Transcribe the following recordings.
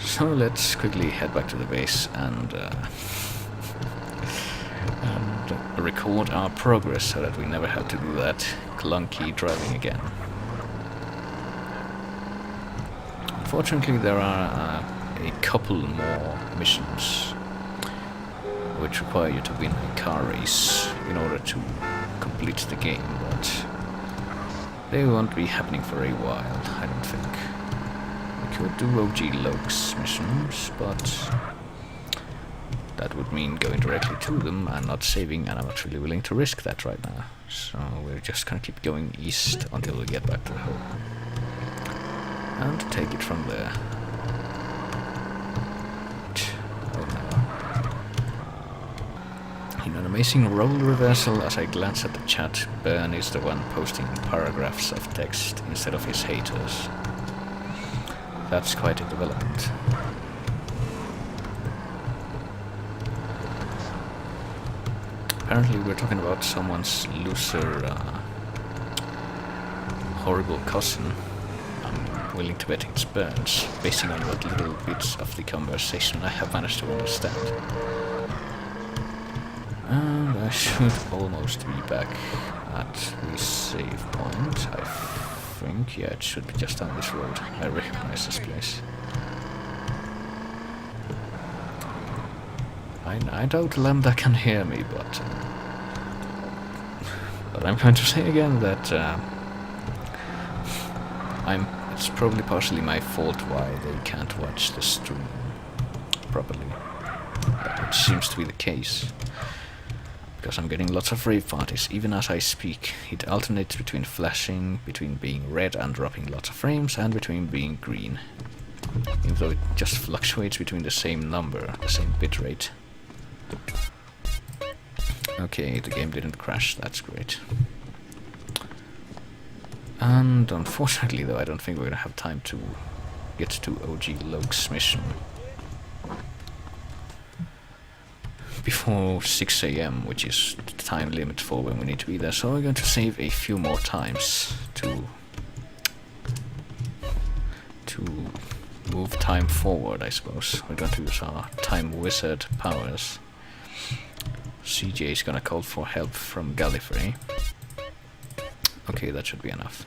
So let's quickly head back to the base and record our progress so that we never have to do that clunky driving again. Unfortunately, there are a couple more missions which require you to win a car race in order to complete the game, but they won't be happening for a while, I don't think. We could do OG Loc's missions, but that would mean going directly to them and not saving, and I'm not really willing to risk that right now. So we're just gonna keep going east until we get back to home. And take it from there. In an amazing role reversal, as I glance at the chat, Bern is the one posting paragraphs of text instead of his haters. That's quite a development. Apparently we're talking about someone's loser, horrible cousin. I'm willing to bet it's Bern's, basing on what little bits of the conversation I have managed to understand. And I should almost be back at the save point, I think. Yeah, it should be just down this road. I recognize this place. I doubt Lambda can hear me, but I'm going to say again that it's probably partially my fault why they can't watch the stream properly. It seems to be the case. Because I'm getting lots of rave parties, even as I speak. It alternates between flashing, between being red and dropping lots of frames, and between being green. Even though it just fluctuates between the same number, the same bitrate. Okay, the game didn't crash, that's great. And unfortunately though, I don't think we're gonna have time to get to OG Loc's mission before 6 AM, which is the time limit for when we need to be there. So we're going to save a few more times to move time forward, I suppose. We're going to use our time wizard powers. CJ is gonna call for help from Gallifrey. Okay, that should be enough.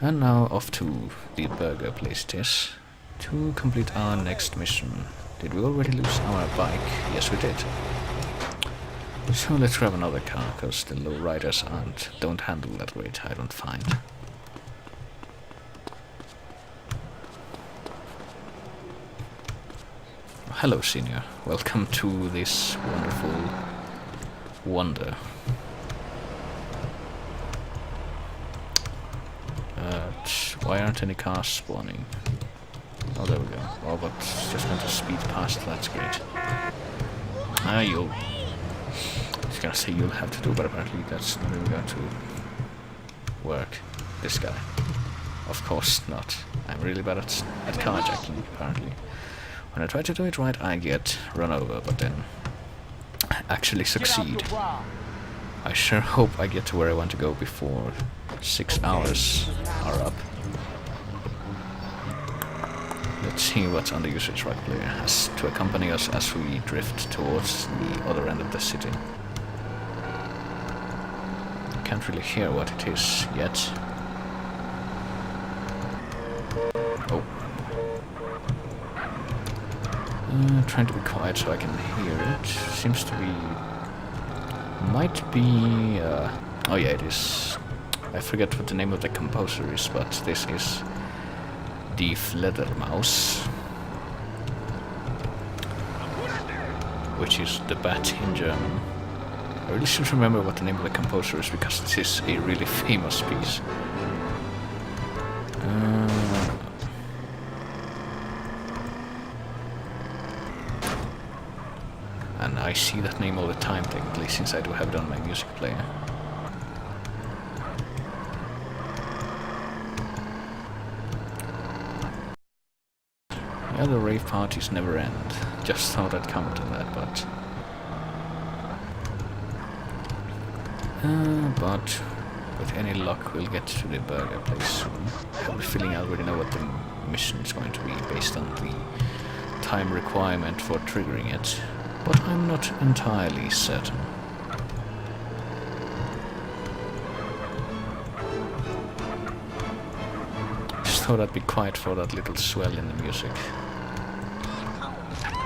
And now off to the burger place it is to complete our next mission. Did we already lose our bike? Yes, we did. So let's grab another car, because the low riders don't handle that weight, I don't find. Hello, Senior. Welcome to this wonderful wonder. Why aren't any cars spawning? Oh, there we go. Oh, but it's just going to speed past, that's great. I was gonna say you'll have to do, but apparently that's not even going to work. This guy. Of course not. I'm really bad at carjacking, apparently. When I try to do it right, I get run over, but then I actually succeed. I sure hope I get to where I want to go before 6 hours are up. Let's see what's on the usage right player as to accompany us as we drift towards the other end of the city. Can't really hear what it is yet. Oh. Trying to be quiet so I can hear it. Seems to be... might be... oh yeah, it is. I forget what the name of the composer is, but this is Die Fledermaus, which is the bat in German. I really should remember what the name of the composer is, because this is a really famous piece. And I see that name all the time, technically, since I do have it on my music player. Yeah, the rave parties never end. Just thought I'd comment on that, but with any luck we'll get to the burger place soon. I have a feeling I already know what the mission is going to be based on the time requirement for triggering it, but I'm not entirely certain. Just thought I'd be quiet for that little swell in the music.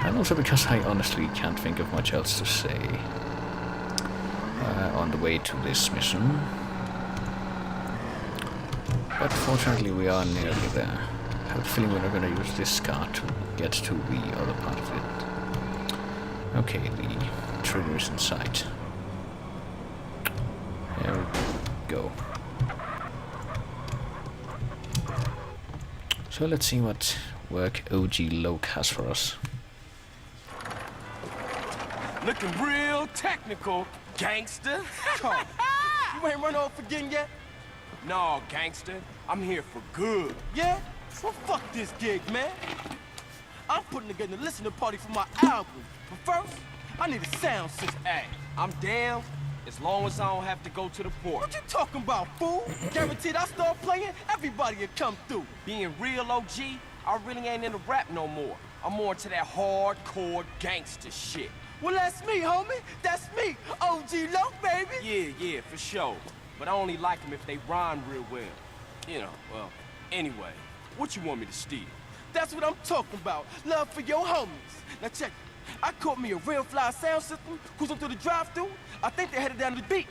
And also because I honestly can't think of much else to say on the way to this mission. But fortunately we are nearly there. I have a feeling we're not going to use this car to get to the other part of it. Okay, the trigger is in sight. There we go. So let's see what work OG Loc has for us. Looking real technical, gangster. You ain't run off again yet? No, gangster. I'm here for good. Yeah? Well, fuck this gig, man. I'm putting together a listening party for my album. But first, I need a sound system. Hey, I'm down as long as I don't have to go to the port. What you talking about, fool? Guaranteed I start playing, everybody will come through. Being real OG, I really ain't into rap no more. I'm more into that hardcore gangster shit. Well, that's me, homie. That's me, OG Loc, baby. Yeah, for sure. But I only like them if they rhyme real well. You know, well, anyway, what you want me to steal? That's what I'm talking about. Love for your homies. Now check it. I caught me a real fly sound system, cruising through the drive-thru. I think they're headed down to the beach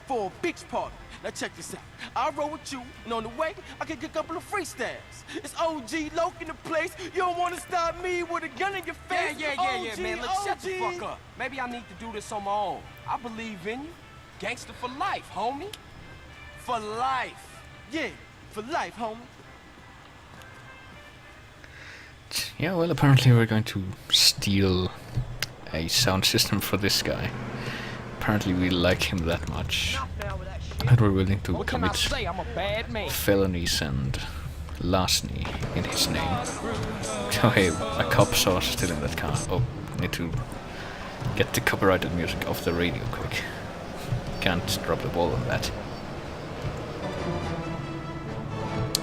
for a beach party. Now check this out. I'll roll with you, and on the way, I can get a couple of freestyles. It's OG Loc in the place. You don't want to stop me with a gun in your face. Yeah, man. Look, shut the fuck up. Maybe I need to do this on my own. I believe in you. Gangster for life, homie. For life. Yeah, for life, homie. Yeah, well, apparently we're going to steal a sound system for this guy. Apparently we like him that much that we're willing to commit felonies and larceny in his name. Oh hey, a cop saw us still in that car. Oh, need to get the copyrighted music off the radio quick. Can't drop the ball on that.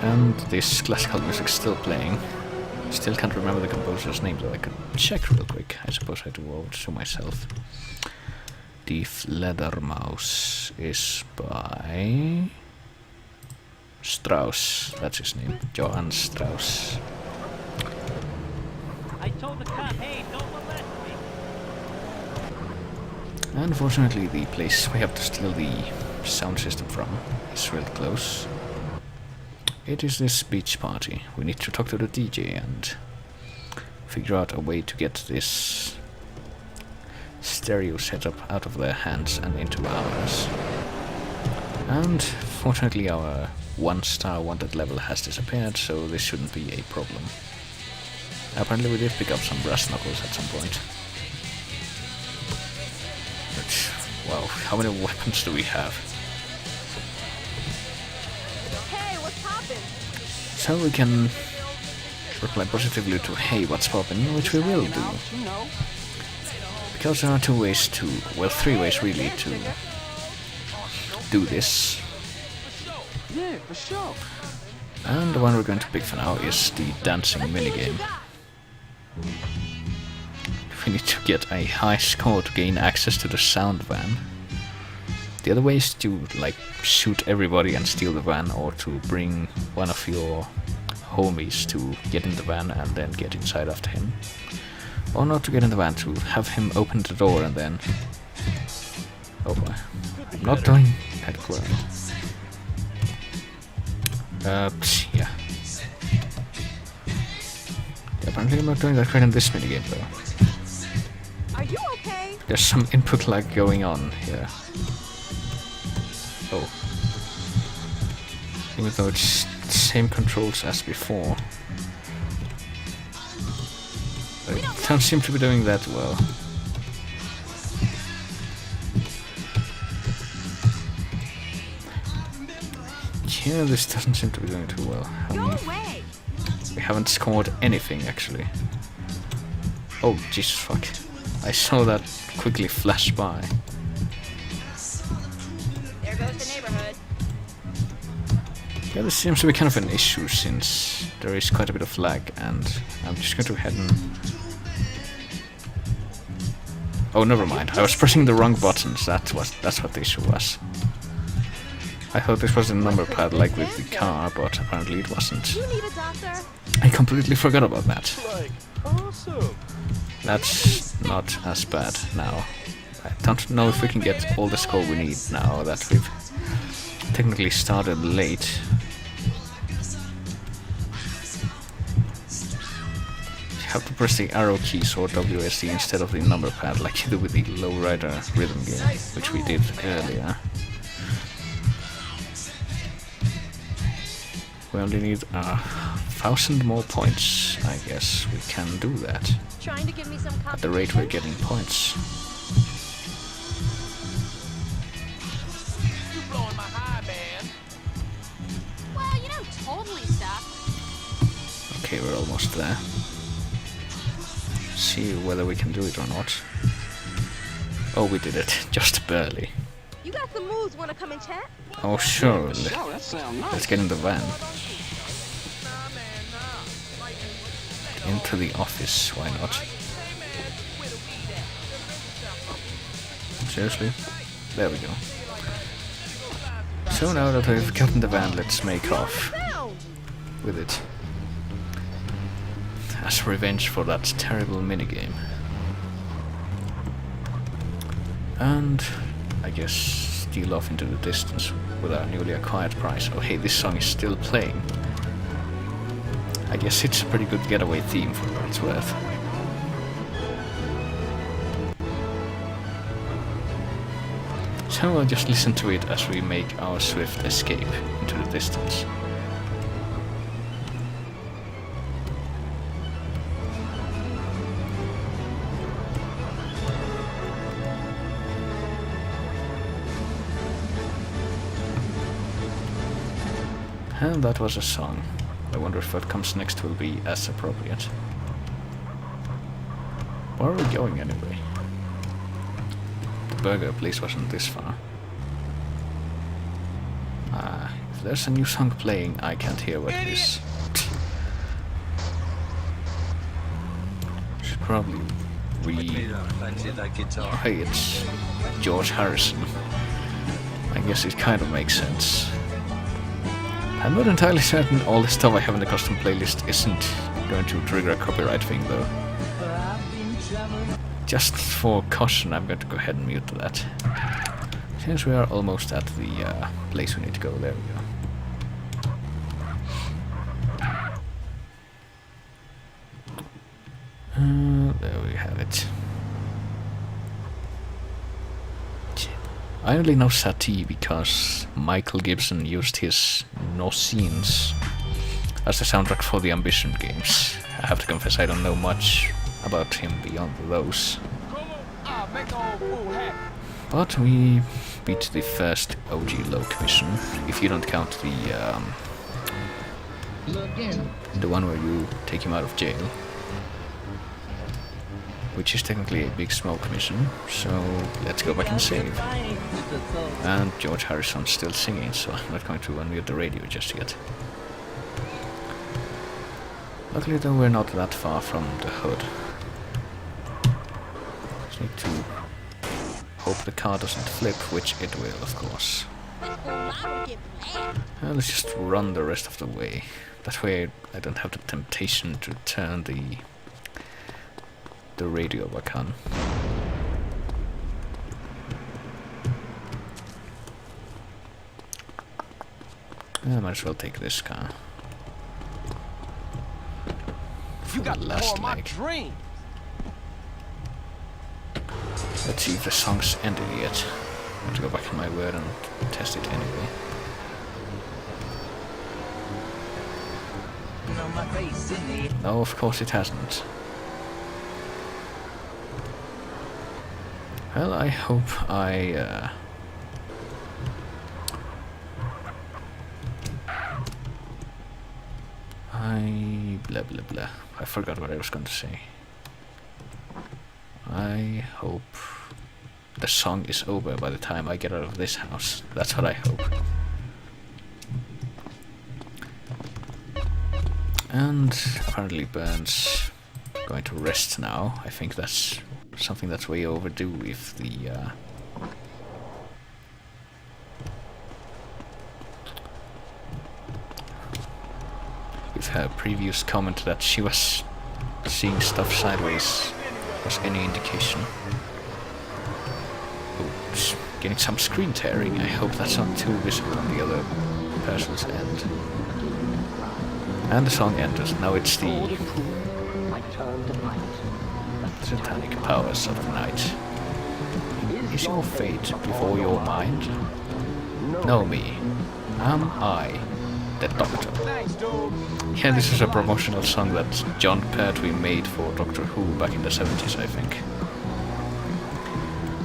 And this classical music's still playing. Still can't remember the composer's name, though I could check real quick. I suppose I do owe it to myself. Die Fledermaus is by Strauss. That's his name. Johann Strauss. I told the cop, hey, don't molest me. Unfortunately, the place we have to steal the sound system from is real close. It is this beach party. We need to talk to the DJ and figure out a way to get this stereo setup out of their hands and into ours. And fortunately our 1-star wanted level has disappeared, so this shouldn't be a problem. Apparently we did pick up some brass knuckles at some point. But, wow, how many weapons do we have? So we can reply positively to hey, what's poppin', which we will do. Because there are 2 ways to, well, 3 ways really to do this. Yeah, for sure. And the one we're going to pick for now is the dancing minigame. We need to get a high score to gain access to the sound van. The other way is to, like, shoot everybody and steal the van, or to bring one of your homies to get in the van and then get inside after him. Or not to get in the van, to have him open the door and then... Oh boy. I'm not doing that great. Yeah. Apparently I'm not doing that great in this minigame though. Are you okay? There's some input lag going on here. Oh. Even though it's the same controls as before. But it don't seem to be doing that well. Yeah, this doesn't seem to be doing too well. We haven't scored anything actually. Oh, Jesus fuck. I saw that quickly flash by. There goes the neighborhood. Yeah, this seems to be kind of an issue since there is quite a bit of lag, and I'm just going to head and... Oh, never mind. I was pressing the wrong buttons. That's what the issue was. I thought this was the number pad like with the car, but apparently it wasn't. You need a doctor? I completely forgot about that. Like, awesome. That's not as bad now. I don't know if we can get all the score we need now that we've technically started late. You have to press the arrow keys or WSD instead of the number pad like you do with the lowrider rhythm game, which we did earlier. We only need 1,000 more points. I guess we can do that Trying to give me some at the rate we're getting points. You blowing my high, man. Well, you don't totally stop. Okay, we're almost there. See whether we can do it or not. Oh, we did it. Just barely. You got some moves, wanna come and chat? Oh, sure. Oh, that sounds nice. Let's get in the van. Into the office, why not? Seriously? There we go. So now that we've gotten the van, let's make off with it. As revenge for that terrible minigame. And I guess steal off into the distance with our newly acquired prize. Oh hey, this song is still playing. I guess it's a pretty good getaway theme for what it's worth. So I'll just listen to it as we make our swift escape into the distance. And that was a song. I wonder if what comes next will be as appropriate. Where are we going anyway? The burger place wasn't this far. If there's a new song playing, I can't hear what it is. Should probably Oh, hey, it's George Harrison. I guess it kind of makes sense. I'm not entirely certain all the stuff I have in the custom playlist isn't going to trigger a copyright thing though. Just for caution, I'm going to go ahead and mute that. Since we are almost at the place we need to go, there we go. There we have it. I only know Satie because Michael Gibson used his No Scenes as the soundtrack for the Ambition games. I have to confess I don't know much about him beyond those. But we beat the first OG Loc mission, if you don't count the one where you take him out of jail. Which is technically a Big Smoke mission, so let's go back and save. And George Harrison's still singing, so I'm not going to unmute the radio just yet. Luckily though, we're not that far from the hood. Just need to hope the car doesn't flip, which it will, of course. And let's just run the rest of the way. That way I don't have the temptation to turn the radio back on. I might as well take this car. For You got the the last my leg. dream. Let's see if the song's ended yet. I have to go back in my word and test it anyway. No, of course it hasn't. Well, I hope I blah blah blah. I forgot what I was going to say. I hope the song is over by the time I get out of this house. That's what I hope. And apparently Burns going to rest now. I think that's something that's way overdue if the with her previous comment that she was seeing stuff sideways was any indication. Oops, getting some screen tearing. I hope that's not too visible on the other person's end. And the song ended. Now it's the satanic powers of the night. Is your fate before your mind? Know me. Am I the Doctor? Yeah, this is a promotional song that John Pertwee made for Doctor Who back in the 70s, I think.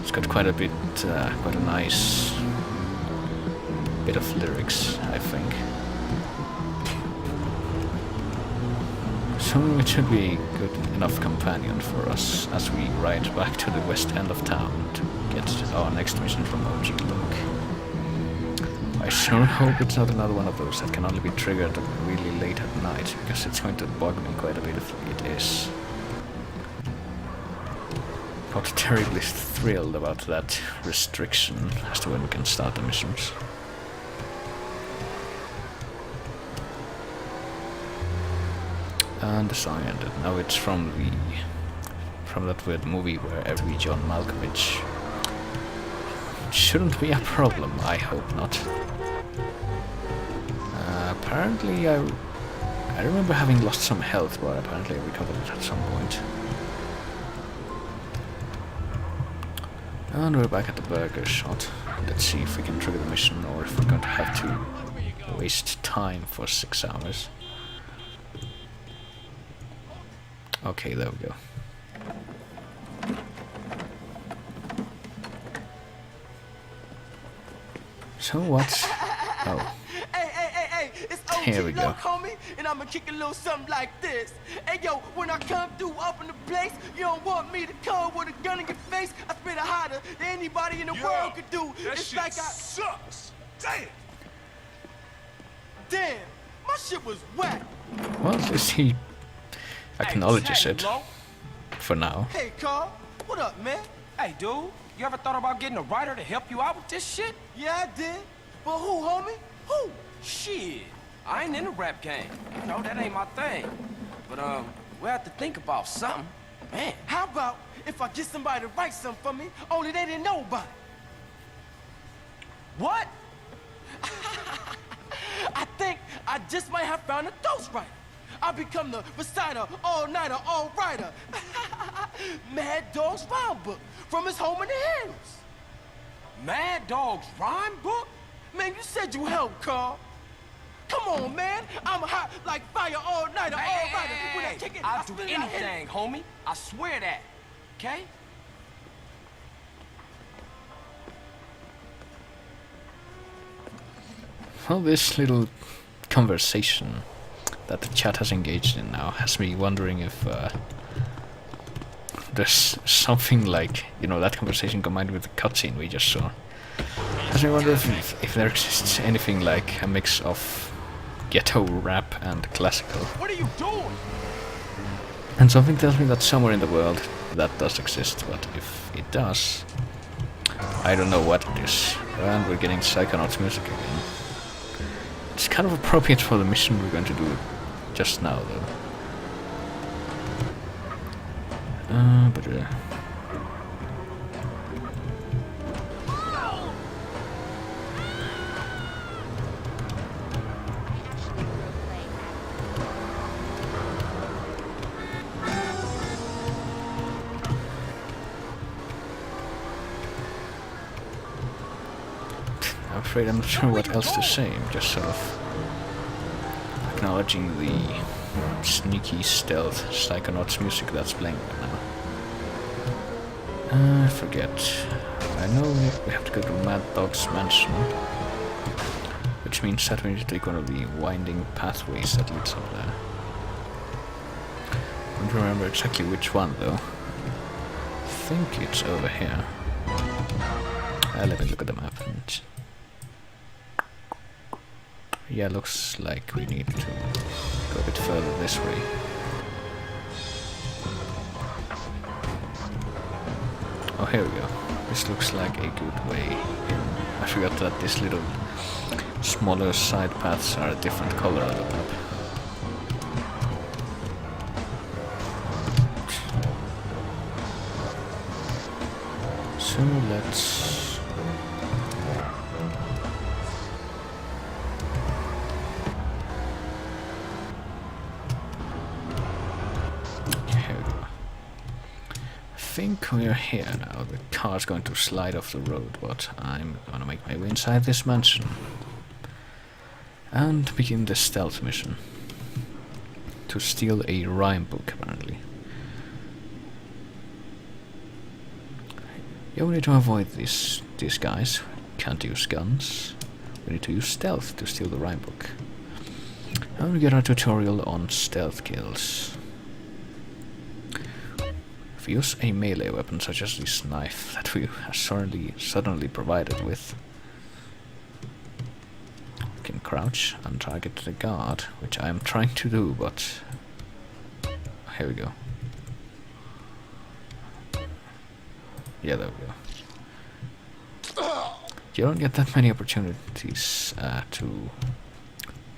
It's got quite a bit, quite a nice bit of lyrics, I think. So it should be a good enough companion for us as we ride back to the west end of town to get our next mission from OG Loc. I sure hope it's not another one of those that can only be triggered really late at night, because it's going to bug me quite a bit if it is. Not terribly thrilled about that restriction as to when we can start the missions. And the song ended. Now it's from that weird movie where every John Malkovich. Shouldn't be a problem, I hope not. Apparently I remember having lost some health, but apparently I recovered it at some point. And we're back at the burger shot. Let's see if we can trigger the mission or if we're going to have to waste time for 6 hours. Okay, there we go. So what? Oh. Hey, it's Here we OG go. Loc, homie, and I'ma kick a little something like this. Hey, yo, when I come through up in the place, you don't want me to come with a gun in your face. I spit it harder than anybody in the world could do. That It's shit like sucks. Damn, my shit was whack. Well, at least he acknowledges Hey, it Loc. for now. Hey, Carl, what up, man? Hey, dude, you ever thought about getting a writer to help you out with this shit? Yeah, I did. But who, homie? Who? Shit, I ain't in the rap game. You know, that ain't my thing. But, we'll have to think about something. Man, How about if I get somebody to write something for me, only they didn't know about it? what? I think I just might have found a ghostwriter. I'll become the reciter, all-nighter, all-writer. Mad Dogg's rhyme book from his home in the hills. Mad Dogg's rhyme book? Man, you said you helped, Carl. Come on, man. I'm hot like fire, all-nighter, all-writer. When I kick it, I'll I do spit it, I hit it. anything, homie. I swear that. Okay? Well, this little conversation that the chat has engaged in now has me wondering if there's something like, you know, that conversation combined with the cutscene we just saw. Has me wonder if there exists anything like a mix of ghetto rap and classical. What are you doing? And something tells me that somewhere in the world that does exist, but if it does, I don't know what it is. And we're getting Psychonauts music again. It's kind of appropriate for the mission we're going to do just now, though. I'm afraid I'm not sure what else to say. I'm just sort of acknowledging the sneaky stealth Psychonauts music that's playing right now. I forget. I know we have to go to Mad Dogg's mansion, which means that we need to take one of the winding pathways that leads up there. I don't remember exactly which one though. I think it's over here. Let me look at the map. Yeah, looks like we need to go a bit further this way. Oh, here we go. This looks like a good way. I forgot that these little smaller side paths are a different color on the map. So let's... Here we go. I think we're here now. The car's going to slide off the road, but I'm gonna make my way inside this mansion and begin the stealth mission to steal a rhyme book, apparently. Yeah, we need to avoid these guys. Can't use guns. We need to use stealth to steal the rhyme book. And we get our tutorial on stealth kills. If we use a melee weapon such as this knife that we are suddenly provided with, we can crouch and target the guard, which I am trying to do, but here we go. Yeah, there we go. You don't get that many opportunities to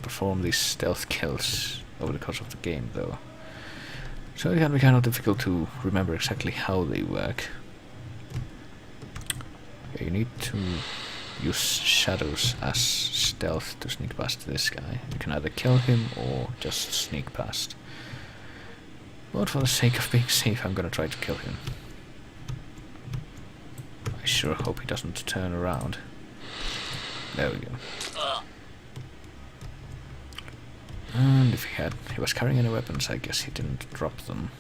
perform these stealth kills over the course of the game, though. So it can be kind of difficult to remember exactly how they work. Yeah, you need to use shadows as stealth to sneak past this guy. You can either kill him or just sneak past. But for the sake of being safe, I'm gonna try to kill him. I sure hope he doesn't turn around. There we go. And if he was carrying any weapons, I guess he didn't drop them.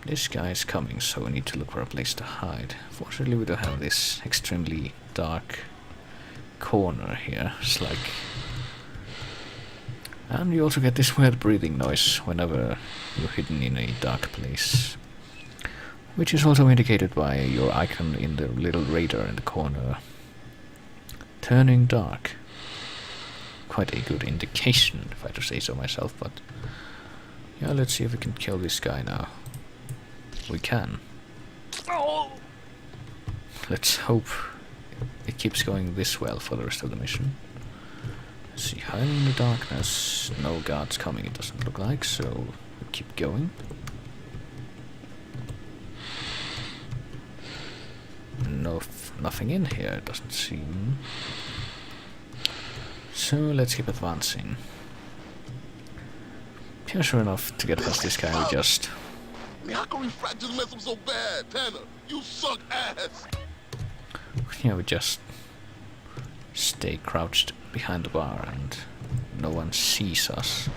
This guy is coming, so we need to look for a place to hide. Fortunately, we don't have this extremely dark corner here. It's like... And you also get this weird breathing noise whenever you're hidden in a dark place, which is also indicated by your icon in the little radar in the corner turning dark. Quite a good indication, if I do say so myself, but yeah, let's see if we can kill this guy now. We can. Let's hope it keeps going this well for the rest of the mission. Let's see, hiding in the darkness, no guards coming, it doesn't look like, so we keep going. Nothing in here, it doesn't seem. So let's keep advancing. Yeah, sure enough, to get past this guy, we just... How can we fracture mess up so bad, Tanner? You suck ass! Yeah, we just stay crouched behind the bar and no one sees us.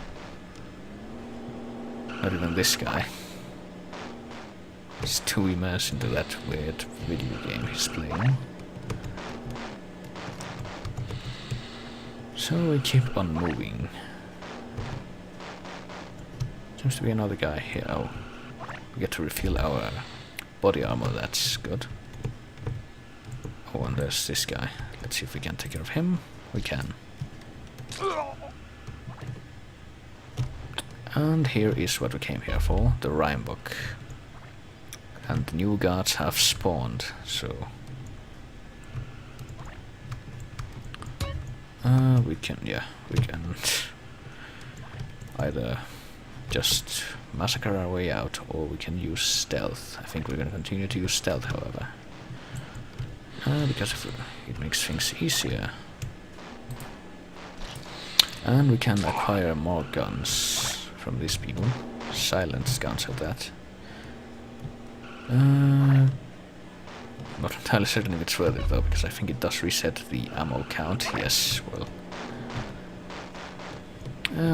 Not even this guy. He's too immersed into that weird video game he's playing. So we keep on moving. Seems to be another guy here. Oh, we get to refill our body armor, that's good. Oh, and there's this guy. Let's see if we can take care of him. We can. And here is what we came here for, the rhyme book. And the new guards have spawned, so... we can either just massacre our way out, or we can use stealth. I think we're gonna continue to use stealth, however. Because it makes things easier. And we can acquire more guns from these people. Silenced guns at that. Not entirely certain if it's worth it though, because I think it does reset the ammo count. Yes, well.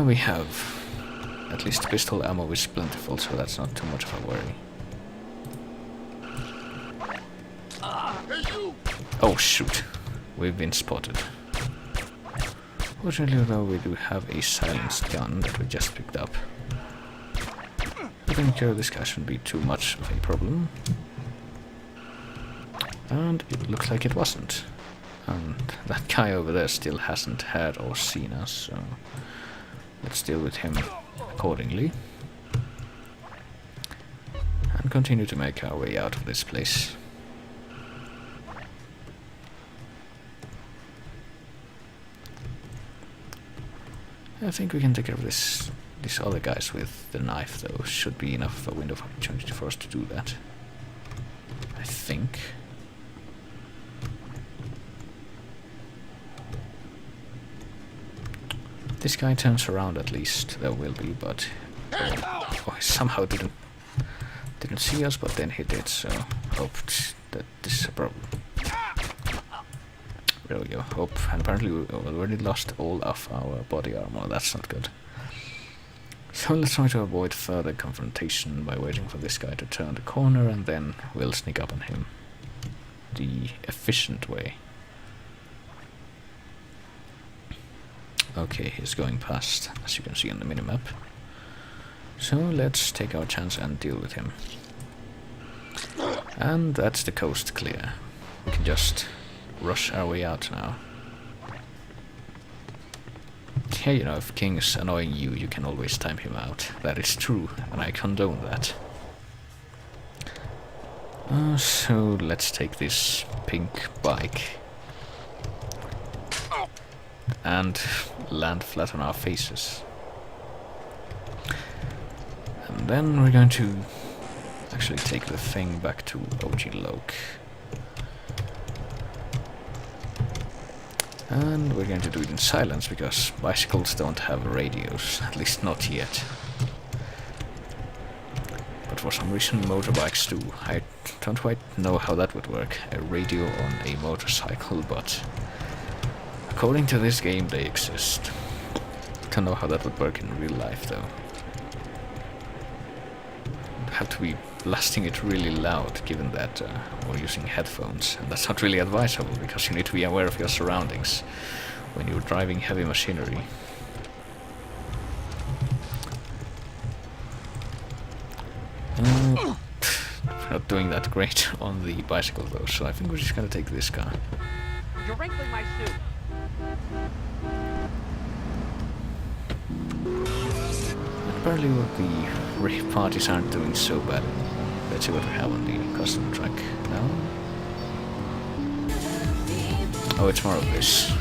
We have at least pistol ammo is plentiful, so that's not too much of a worry. Oh shoot, we've been spotted. Fortunately though, we do have a silenced gun that we just picked up. Taking care of this guy shouldn't be too much of a problem. And it looks like it wasn't. And that guy over there still hasn't heard or seen us, so let's deal with him accordingly. And continue to make our way out of this place. I think we can take care of these other guys with the knife, though. Should be enough of a window of opportunity for us to do that. I think. This guy turns around at least, there will be, but oh, he somehow didn't see us, but then he did, so hoped that this is a problem. There we go. Oh, and apparently we already lost all of our body armor. That's not good. So let's try to avoid further confrontation by waiting for this guy to turn the corner, and then we'll sneak up on him the efficient way. Okay, he's going past, as you can see on the minimap. So let's take our chance and deal with him. And that's the coast clear. We can just rush our way out now. Yeah, you know, if King's annoying you, you can always time him out. That is true, and I condone that. So let's take this pink bike and land flat on our faces. And then we're going to actually take the thing back to OG Loc. And we're going to do it in silence, because bicycles don't have radios, at least not yet. But for some reason motorbikes do. I don't quite know how that would work, a radio on a motorcycle, but according to this game they exist. Don't know how that would work in real life though. You'd have to be blasting it really loud, given that we're using headphones, and that's not really advisable because you need to be aware of your surroundings when you're driving heavy machinery. Not doing that great on the bicycle though, so I think we're just gonna take this car. You're wrinkling my suit. Apparently the rave parties aren't doing so bad. Let's see what we have on the custom track now. Oh, it's more of this.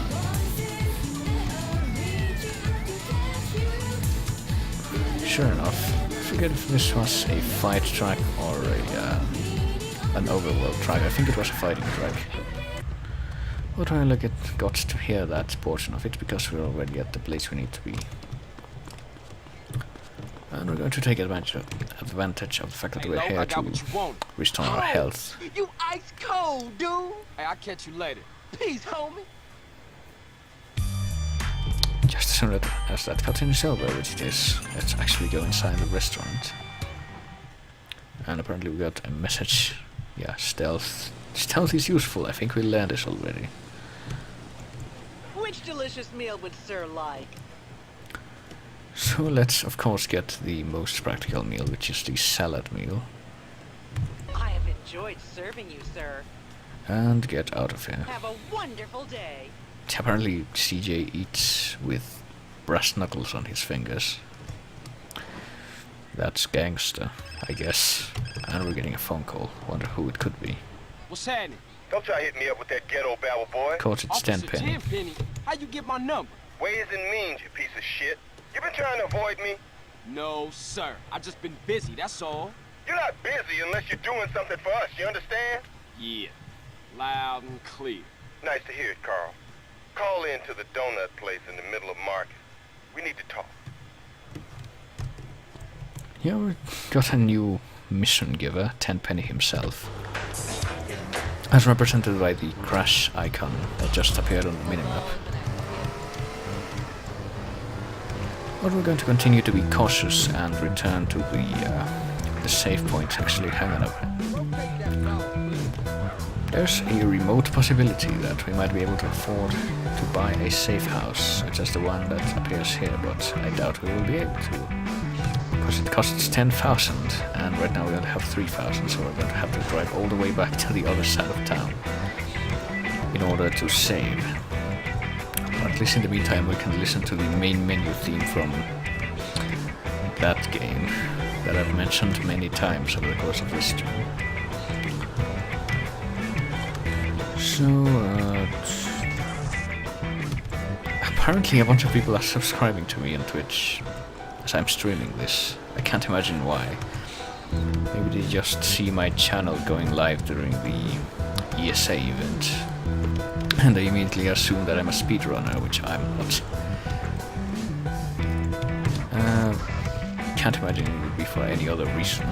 Sure enough. I forget if this was a fight track or an overworld track. I think it was a fighting track. But I got to hear that portion of it because we're already at the place we need to be. And we're going to take advantage of the fact that we're here to restore our health. You ice cold, dude. Hey, I'll catch you later. Peace, homie. Just as soon as that cutscene is over, which it is, let's actually go inside the restaurant. And apparently we got a message. Yeah, stealth. Stealth is useful. I think we learned this already. Which delicious meal would Sir like? So let's of course get the most practical meal, which is the salad meal. I have enjoyed serving you, sir. And get out of here. Have a wonderful day. Apparently CJ eats with brass knuckles on his fingers. That's gangster, I guess. And we're getting a phone call. Wonder who it could be. What's happening? Don't try to hit me up with that ghetto babble, boy. Of course it's Officer Tenpenny. Tenpenny. How you get my number? Ways and means, you piece of shit. You been trying to avoid me? No, sir. I just been busy, that's all. You're not busy unless you're doing something for us, you understand? Yeah. Loud and clear. Nice to hear it, Carl. Call in to the donut place in the middle of market. We need to talk. Yeah, we got a new mission giver, Tenpenny himself. As represented by the crash icon that just appeared on the minimap. But we're going to continue to be cautious and return to the save point. Actually, hang on. There's a remote possibility that we might be able to afford to buy a safe house, such as the one that appears here, but I doubt we will be able to. Because it costs 10,000, and right now we only have 3,000, so we're going to have to drive all the way back to the other side of town. in order to save. Or at least in the meantime we can listen to the main menu theme from that game that I've mentioned many times over the course of this stream. So, apparently a bunch of people are subscribing to me on Twitch as I'm streaming this. I can't imagine why. Maybe they just see my channel going live during the ESA event, and they immediately assume that I'm a speedrunner, which I'm not. Can't imagine it would be for any other reason.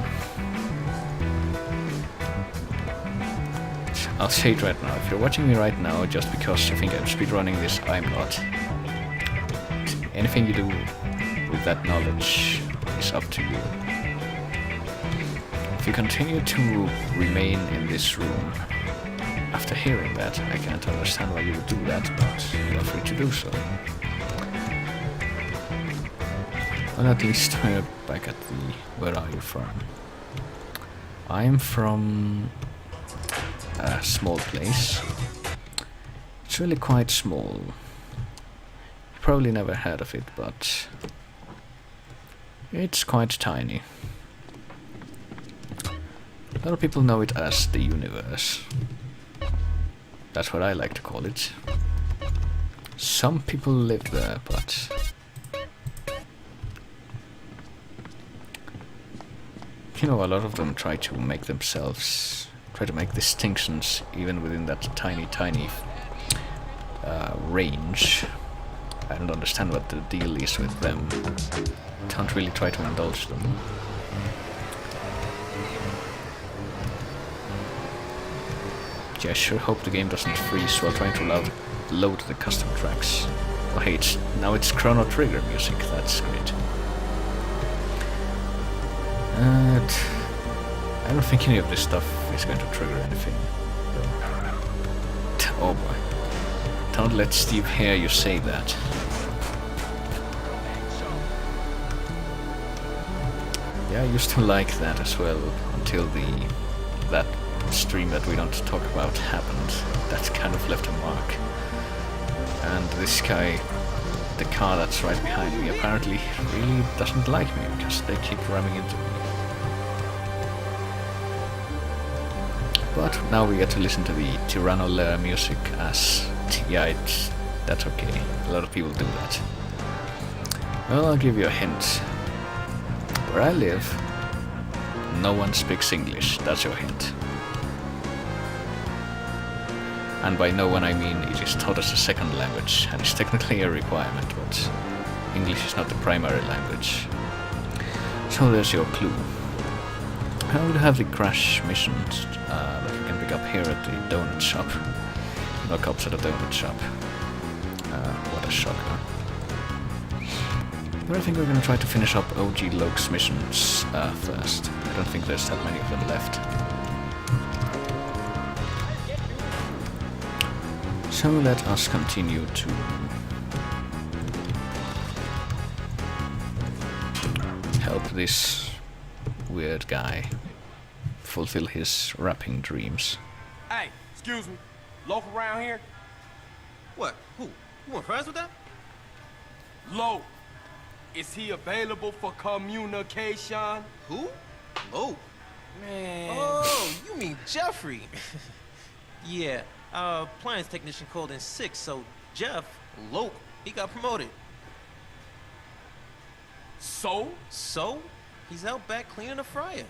I'll say it right now, if you're watching me right now just because you think I'm speedrunning this, I'm not. Anything you do with that knowledge is up to you. If you continue to remain in this room after hearing that, I can't understand why you would do that, but you're free to do so. Well, at least we're back at the... Where are you from? I'm from a small place. It's really quite small. You probably never heard of it, but it's quite tiny. A lot of people know it as the universe. That's what I like to call it. Some people live there, but you know, a lot of them try to make distinctions even within that tiny range. I don't understand what the deal is with them. Can't really try to indulge them. Yeah, I sure hope the game doesn't freeze while trying to load the custom tracks. Oh hey, now it's Chrono Trigger music, that's great. I don't think any of this stuff is going to trigger anything. Oh boy. Don't let Steve hear you say that. Yeah, I used to like that as well until that stream that we don't talk about happened. That kind of left a mark. And this guy, the car that's right behind me, apparently really doesn't like me because they keep ramming into me. But now we get to listen to the Tyranno music as... yeah, that's okay. A lot of people do that. Well, I'll give you a hint. Where I live, no one speaks English. That's your hint. And by no one I mean it is taught as a second language, and it's technically a requirement, but English is not the primary language. So there's your clue. I will have the crash missions that we can pick up here at the donut shop. No cops at a donut shop. What a shocker. But I think we're gonna try to finish up OG Loc's missions first. I don't think there's that many of them left. So let us continue to help this weird guy fulfill his rapping dreams. Hey, excuse me. Loc around here? What? Who? You want friends with that? Loc. Is he available for communication? Who? Oh. Man. Oh, you mean Jeffrey. Yeah, our appliance technician called in sick, so Jeff, Loc, he got promoted. So? So? He's out back cleaning the fryer.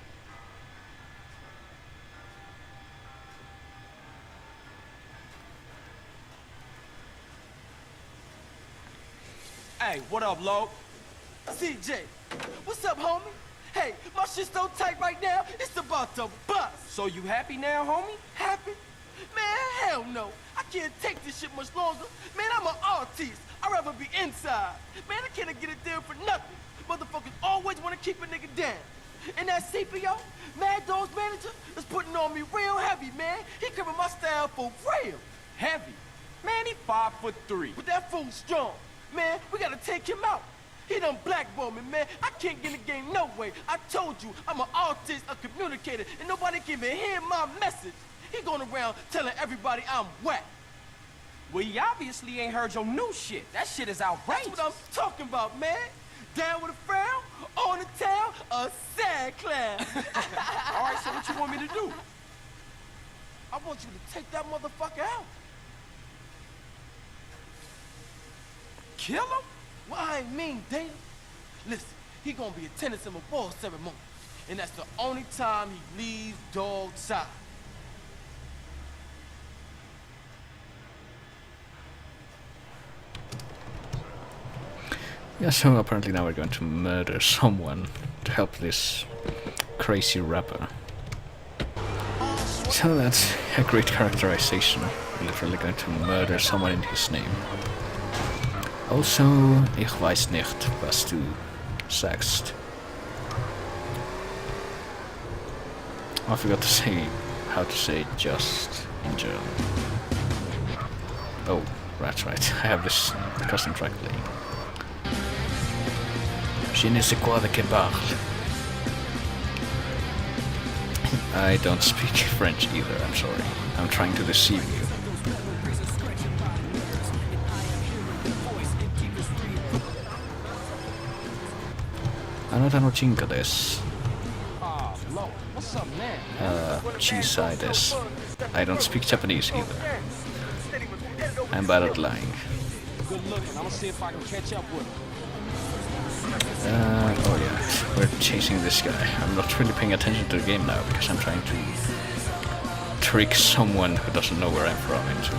Hey, what up, Loc? CJ, what's up, homie? Hey, my shit's so tight right now, it's about to bust. So you happy now, homie? Happy? Man, hell no. I can't take this shit much longer. Man, I'm an artist. I'd rather be inside. Man, I can't get a deal for nothing. Motherfuckers always want to keep a nigga down. And that CPO, Mad Dog's manager, is putting on me real heavy, man. He covering my style for real. Heavy? Man, he 5'3". But that fool's strong. Man, we gotta take him out. He done blackballed me, man. I can't get in the game no way. I told you, I'm an artist, a communicator, and nobody can even hear my message. He going around telling everybody I'm whack. Well, you obviously ain't heard your new shit. That shit is outrageous. That's what I'm talking about, man. Down with a frown, on the town, a sad clown. All right, so what you want me to do? I want you to take that motherfucker out. Kill him? Well, I ain't mean, Dana. Listen, he gonna be attendance in my ball ceremony. And that's the only time he leaves Dogg's side. Yeah, so apparently now we're going to murder someone to help this crazy rapper. So that's a great characterization. We're literally going to murder someone in his name. Also, ich weiß nicht, was du sagst. I forgot to say how to say just in German. Oh, that's right. I have this custom track playing. Je ne sais quoi de que parle. I don't speak French either, I'm sorry. I'm trying to deceive you. Another chinka des. Oh, Loc, what's up, man? Chisai des. I don't speak Japanese either. I'm bad at lying. Good looking. I'm gonna see if I can catch up with him. Oh yeah, we're chasing this guy. I'm not really paying attention to the game now because I'm trying to trick someone who doesn't know where I'm from into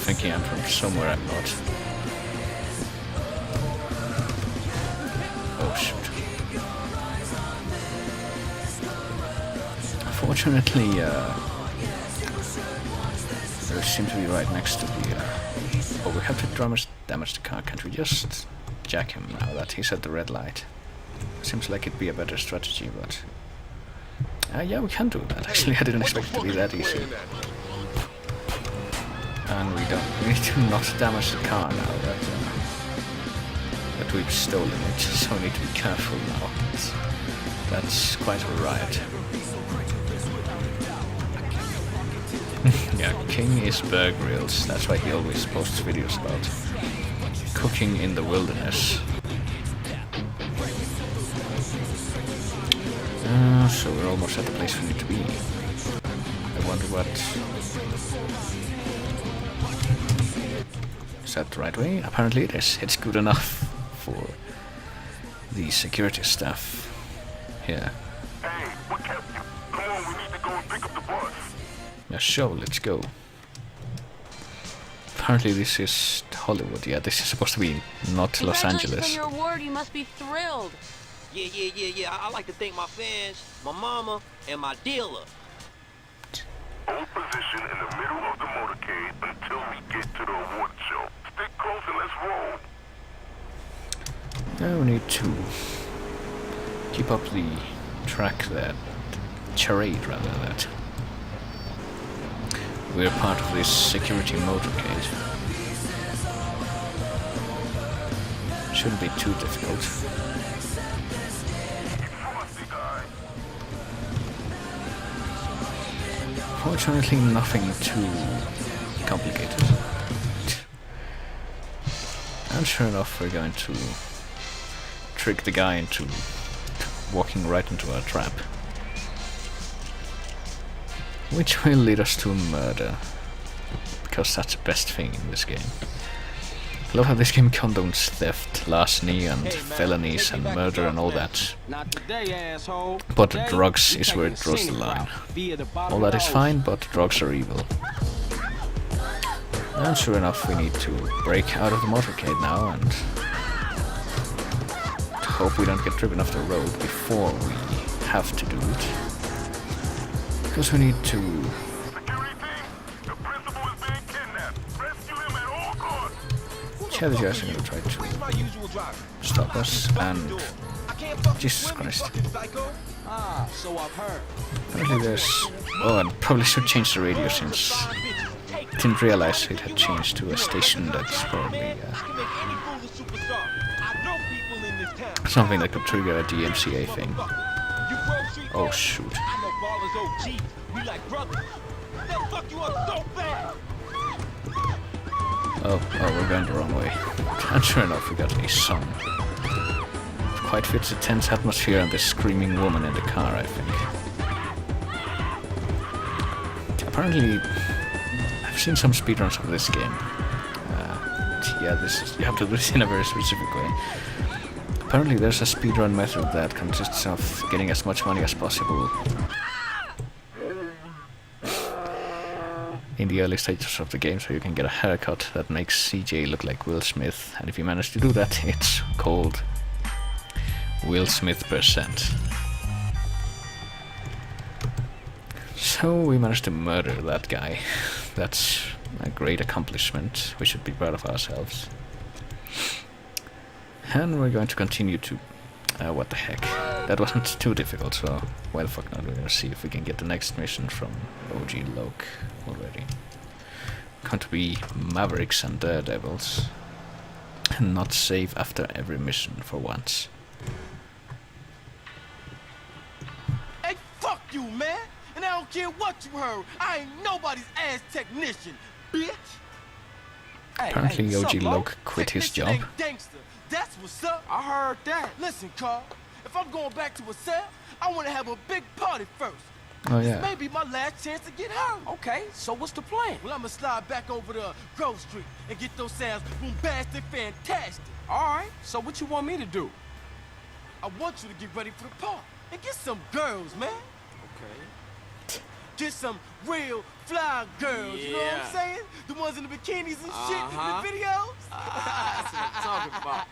thinking I'm from somewhere I'm not. Oh shoot. Fortunately, they seem to be right next to the... oh, we have to damage the car. Can't we just jack him now that he's at the red light? Seems like it'd be a better strategy, but... yeah, we can do that. Actually, I didn't expect it to be that easy. And we need to not damage the car now that we've stolen it, so we need to be careful now. That's quite a riot. Yeah, King is Bear Grylls. That's why he always posts videos about cooking in the wilderness. So we're almost at the place we need to be. I wonder what... Is that the right way? Apparently it is. It's good enough for the security staff here. Hey, what kept you? Come on, we need to go and pick up the bus. Yeah, sure, let's go. Apparently this is Hollywood. Yeah, this is supposed to be not Los Angeles. Congratulations on your award. You must be thrilled. Yeah. I like to thank my fans, my mama, and my dealer. Hold position in the middle of the motorcade until we get to the award show. Stick close and let's roll. Now we need to keep up the track that... charade, rather, that... we're part of this security motorcade. Shouldn't be too difficult. Fortunately, nothing too complicated. And sure enough, we're going to trick the guy into walking right into our trap. Which will lead us to murder. Because that's the best thing in this game. I love how this game condones theft, larceny and felonies and murder and all that. Not today, asshole. But the drugs is where it draws the line. All that is fine, but drugs are evil. And sure enough, we need to break out of the motorcade now and hope we don't get driven off the road before we have to do it. Because we need to... Yeah, these guys are going to try to stop us, and... Jesus Christ. Apparently there's... Oh, I probably should change the radio since... I didn't realize it had changed to a station that's probably... something that could trigger a DMCA thing. Oh shoot. Oh, we're going the wrong way. And sure enough, we got a song. Quite fits the tense atmosphere and the screaming woman in the car, I think. Apparently, I've seen some speedruns of this game. Yeah, you have to do this in a very specific way. Apparently there's a speedrun method that consists of getting as much money as possible in the early stages of the game, so you can get a haircut that makes CJ look like Will Smith, and if you manage to do that, it's called Will Smith %. So we managed to murder that guy. That's a great accomplishment. We should be proud of ourselves. And we're going to continue to... what the heck. That wasn't too difficult, so... Well, fuck not, we're gonna see if we can get the next mission from OG Loc already. Going to be Mavericks and Daredevils. And not save after every mission for once. Hey, fuck you, man! And I don't care what you heard. I ain't nobody's ass technician, bitch! Apparently OG Loc quit his job. Ain't gangster. That's what's up. I heard that. Listen, Carl, if I'm going back to a cell, I want to have a big party first. Oh yeah. This may be my last chance to get her. Okay, so what's the plan? Well, I'ma slide back over to Grove Street and get those sounds bombastic, fantastic. All right, so what you want me to do? I want you to get ready for the party and get some girls, man. Okay. Get some real fly girls, you know what I'm Yeah. saying? The ones in the bikinis and shit in the videos. That's what I'm talking about.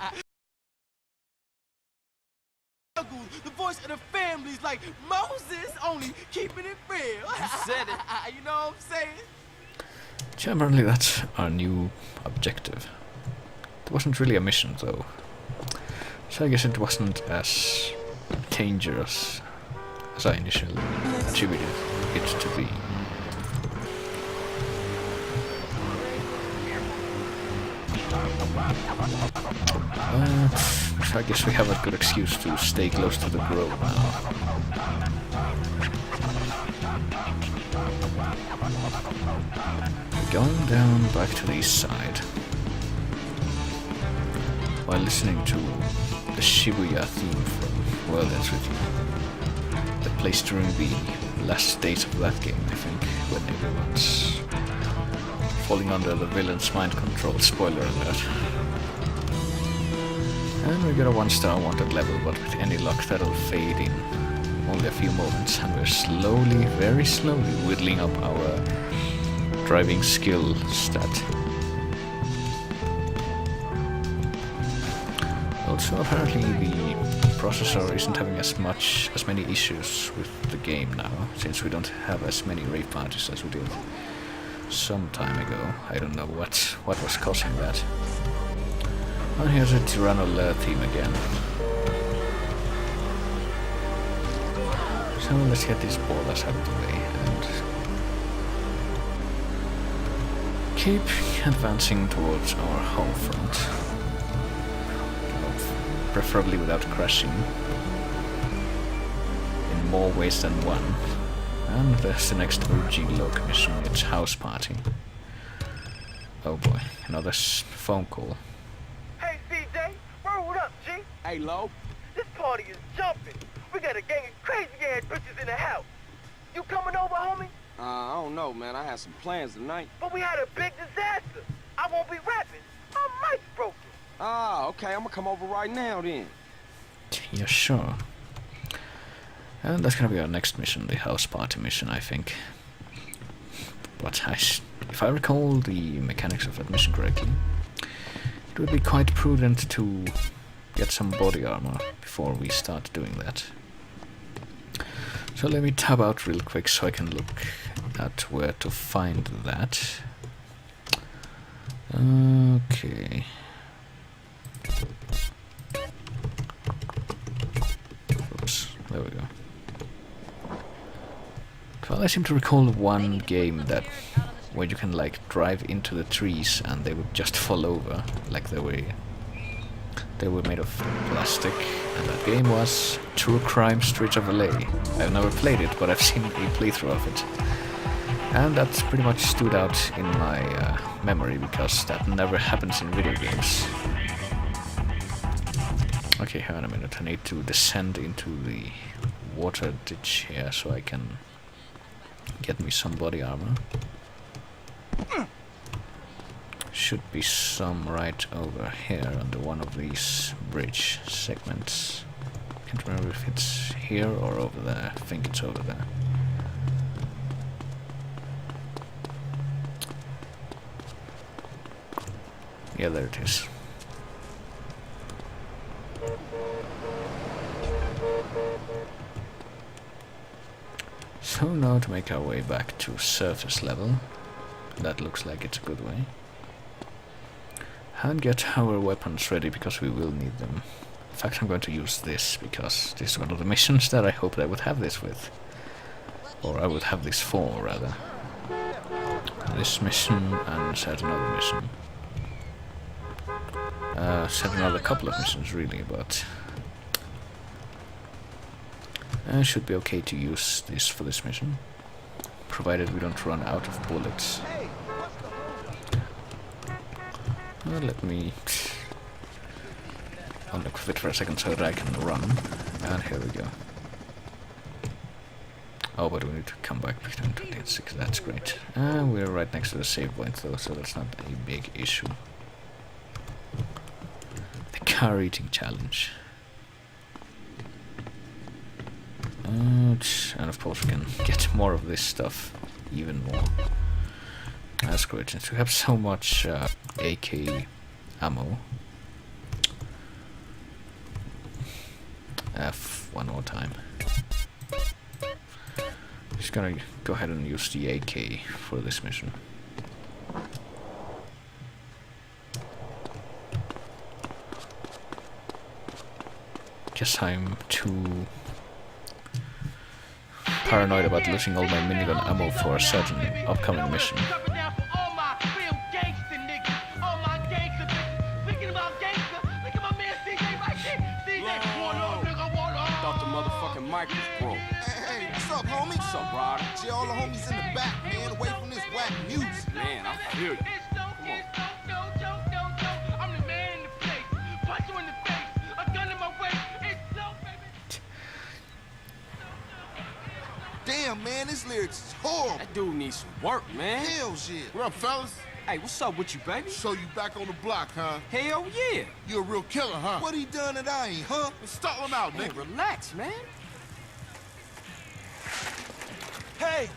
The voice of the family's like Moses, only keeping it real. You said it. You know what I'm saying? Generally, that's our new objective. It wasn't really a mission, though. So I guess it wasn't as dangerous as I initially attributed it to be. So I guess we have a good excuse to stay close to the grove now. Going down back to the east side while listening to the Shibuya theme from World Ends With You. That plays during the last days of that game, I think, when everyone's falling under the villain's mind control. Spoiler alert. And we got a 1-star wanted level, but with any luck that'll fade in only a few moments, and we're slowly, very slowly, whittling up our driving skill stat. Also, apparently the processor isn't having as many issues with the game now, since we don't have as many raid parties as we did some time ago. I don't know what was causing that. And here's a Tyranno theme again. So let's get these ballers out of the way and keep advancing towards our home front. Preferably without crashing in more ways than one. And there's the next OG Loc mission, it's House Party. Oh boy, another phone call. Hey, CJ, word up, G. Hey, Lo. This party is jumping. We got a gang of crazy-ass bitches in the house. You coming over, homie? I don't know, man. I had some plans tonight. But we had a big disaster. I won't be rapping. My mic's broken. Ah, okay. I'm gonna come over right now, then. Yeah, sure. And that's gonna be our next mission, the House Party mission, I think. But if I recall the mechanics of that mission correctly, it would be quite prudent to get some body armor before we start doing that. So let me tab out real quick so I can look at where to find that. Okay. Oops, there we go. Well, I seem to recall one game where you can like drive into the trees and they would just fall over, like they were made of plastic, and that game was True Crime Streets of LA. I've never played it, but I've seen a playthrough of it. And that pretty much stood out in my memory, because that never happens in video games. Okay, hang on a minute, I need to descend into the water ditch here so I can get me some body armor. Should be some right over here under one of these bridge segments. Can't remember if it's here or over there. I think it's over there. Yeah, there it is. So now to make our way back to surface level. That looks like it's a good way. And get our weapons ready, because we will need them. In fact, I'm going to use this, because this is one of the missions that I hoped I would have this with. Or I would have this for, rather. This mission, and set another mission. Set another couple of missions, really, but... should be okay to use this for this mission. Provided we don't run out of bullets. Let me unlock it for a second so that I can run. And here we go. Oh, but we need to come back between 20 and 6. That's great. We're right next to the save point though, so that's not a big issue. The car eating challenge. And of course we can get more of this stuff, even more. That's great, since we have so much AK ammo. One more time. Just gonna go ahead and use the AK for this mission. Guess I'm too paranoid about losing all my minigun ammo for a certain upcoming mission. Thought the motherfucking mic was broke. Hey, what's up, homie? What's up, brother? See all the homies in the back, man, away from this whack music. Man, I feel you. Come on. I'm the man in the place. Punch you in the face. A gun in my waist. It's so, baby. Damn, man, this lyrics is horrible. That dude needs some work, man. Hell shit. What up, fellas? Hey, what's up with you, baby? So you back on the block, huh? Hell yeah. You a real killer, huh? What he done that I ain't, huh? Stall him out, Man, nigga. relax, man. Hey,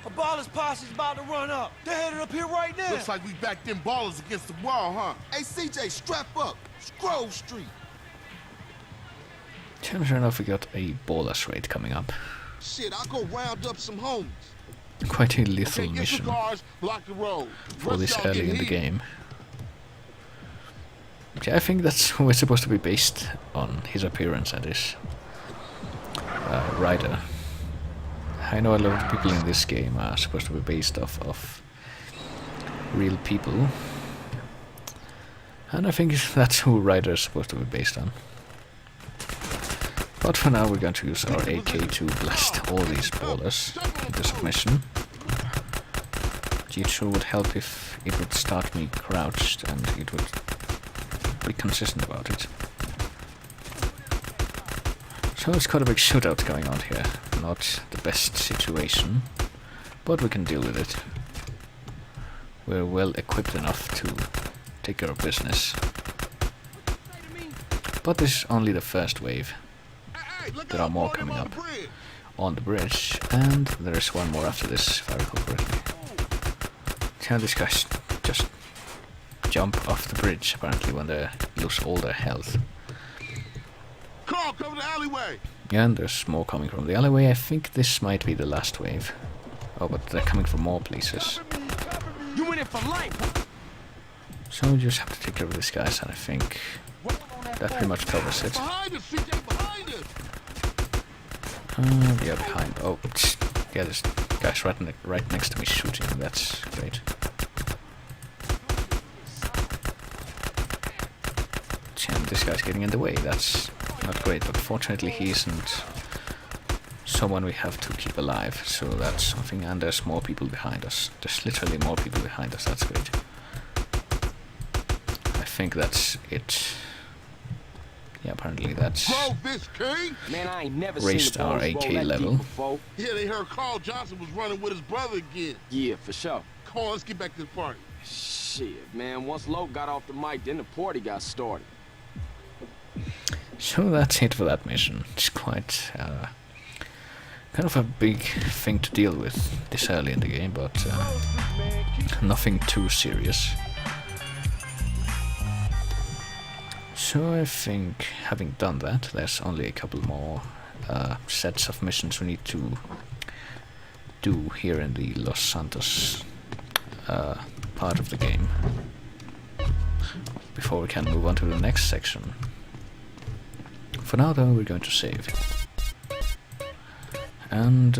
a baller's posse's about to run up. They're headed up here right now. Looks like we backed them ballers against the wall, huh? Hey, CJ, strap up. Scroll Street. Sure enough, we got a ballers raid coming up. Shit, I'll go round up some homies. Quite a lethal Okay, get mission your cars, block the road. for Rest this y'all early get in the heated. game. Okay, I think that's what it's supposed to be based on, his appearance at this rider. I know a lot of people in this game are supposed to be based off of real people, and I think that's who Ryder is supposed to be based on. But for now we're going to use our AK to blast all these ballers into submission. It sure would help if it would start me crouched and it would be consistent about it. So it's quite a big shootout going on here. Not the best situation, but we can deal with it. We're well equipped enough to take care of business. But this is only the first wave. There are more coming up on the bridge, and there is one more after this, if I recall correctly. Can these guys just jump off the bridge, apparently, when they lose all their health? Carl, cover the alleyway. And there's more coming from the alleyway. I think this might be the last wave. Oh, but they're coming from more places. You in it for life. So we just have to take care of these guys, and I think that pretty much covers it. Behind us, CJ, behind us. Yeah, behind. Oh, yeah, there's guys right next to me shooting. That's great. And this guy's getting in the way. That's not great, but fortunately he isn't someone we have to keep alive, so that's something. And there's more people behind us. There's literally more people behind us. That's great. I think that's it. Yeah, apparently that's Man, I ain't never raised seen our AK level. Yeah, they heard Carl Johnson was running with his brother again. Yeah, for sure. Come on, let's get back to the party. Shit, man, once Loc got off the mic, then the party got started. So that's it for that mission. It's quite kind of a big thing to deal with this early in the game, but nothing too serious. So I think, having done that, there's only a couple more sets of missions we need to do here in the Los Santos part of the game before we can move on to the next section. For now though, we're going to save and